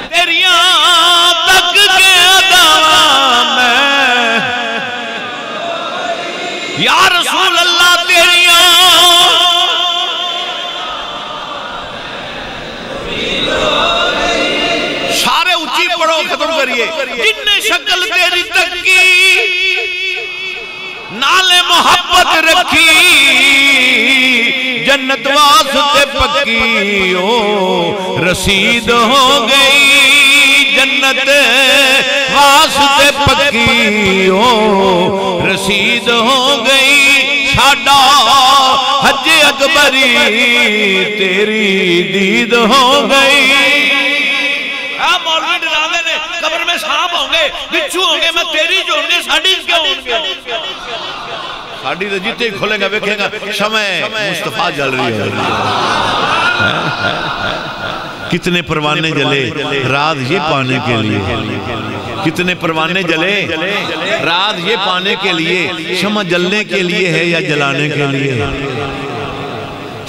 تیریاں تک کے اداواں میں، یا رسول اللہ تیریاں سارے اچھی پڑھو ختم کریے، جن نے شکل تیری تک کی نال محبت رکھی، جنت واسطے پکی او رسید ہو گئی، جنت واسطے پکی او رسید ہو گئی، ساڈا حج اکبری تیری دید ہو گئی۔ مولوی ڈراوے نے قبر میں سانپ ہوں گے، بچھو ہوں گے، میں تیری جو ہوں گے، ساڑی کیوں ہوں گے؟ ساڑی تو جیتے کھولیں گا ویکھیں گا شمع مصطفیٰ جل رہی ہے، کتنے پروانے جلے رات یہ پانے کے لیے، کتنے پروانے جلے رات یہ پانے کے لیے، شمع جلنے کے لیے ہے یا جلانے کے لیے؟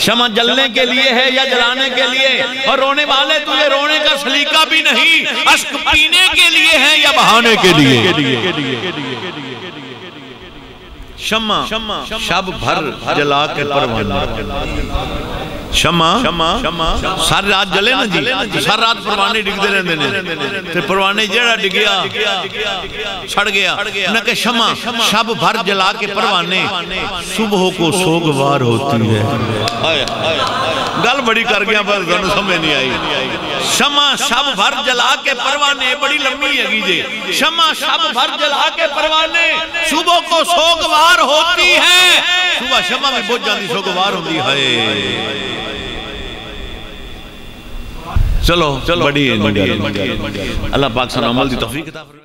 شمع جلنے کے لیے ہے یا جلانے کے لیے؟ اور رونے والے تجھے رونے کا سلیقہ بھی نہیں، اشک پینے کے لیے ہے یا بہانے کے لیے؟ شمع شب بھر جلا کے پروانے، شمع ساری رات جلے نا جی، ساری رات پروانے ڈگدے رہندے نے، تے پروانے جڑا ڈگیا چھڑ گیا نہ کہ شمع شب بھر جلا کے پروانے صبح کو سوگوار ہوتی ہے۔ گل بڑی کر گیا پر دونوں سمجھ نہیں آئی۔ شمع شب بھر جلا کے پروانے بڑی لمبی ہے گی، شمع شب بھر جلا کے پروانے صبح کو سوگوار ہوتی ہے۔ صبح شمع میں بہت جاندی سوگوار ہوتی ہے۔ چلو بڑی ہے، اللہ پاک سن عمل دی توفیق عطا فرمائے۔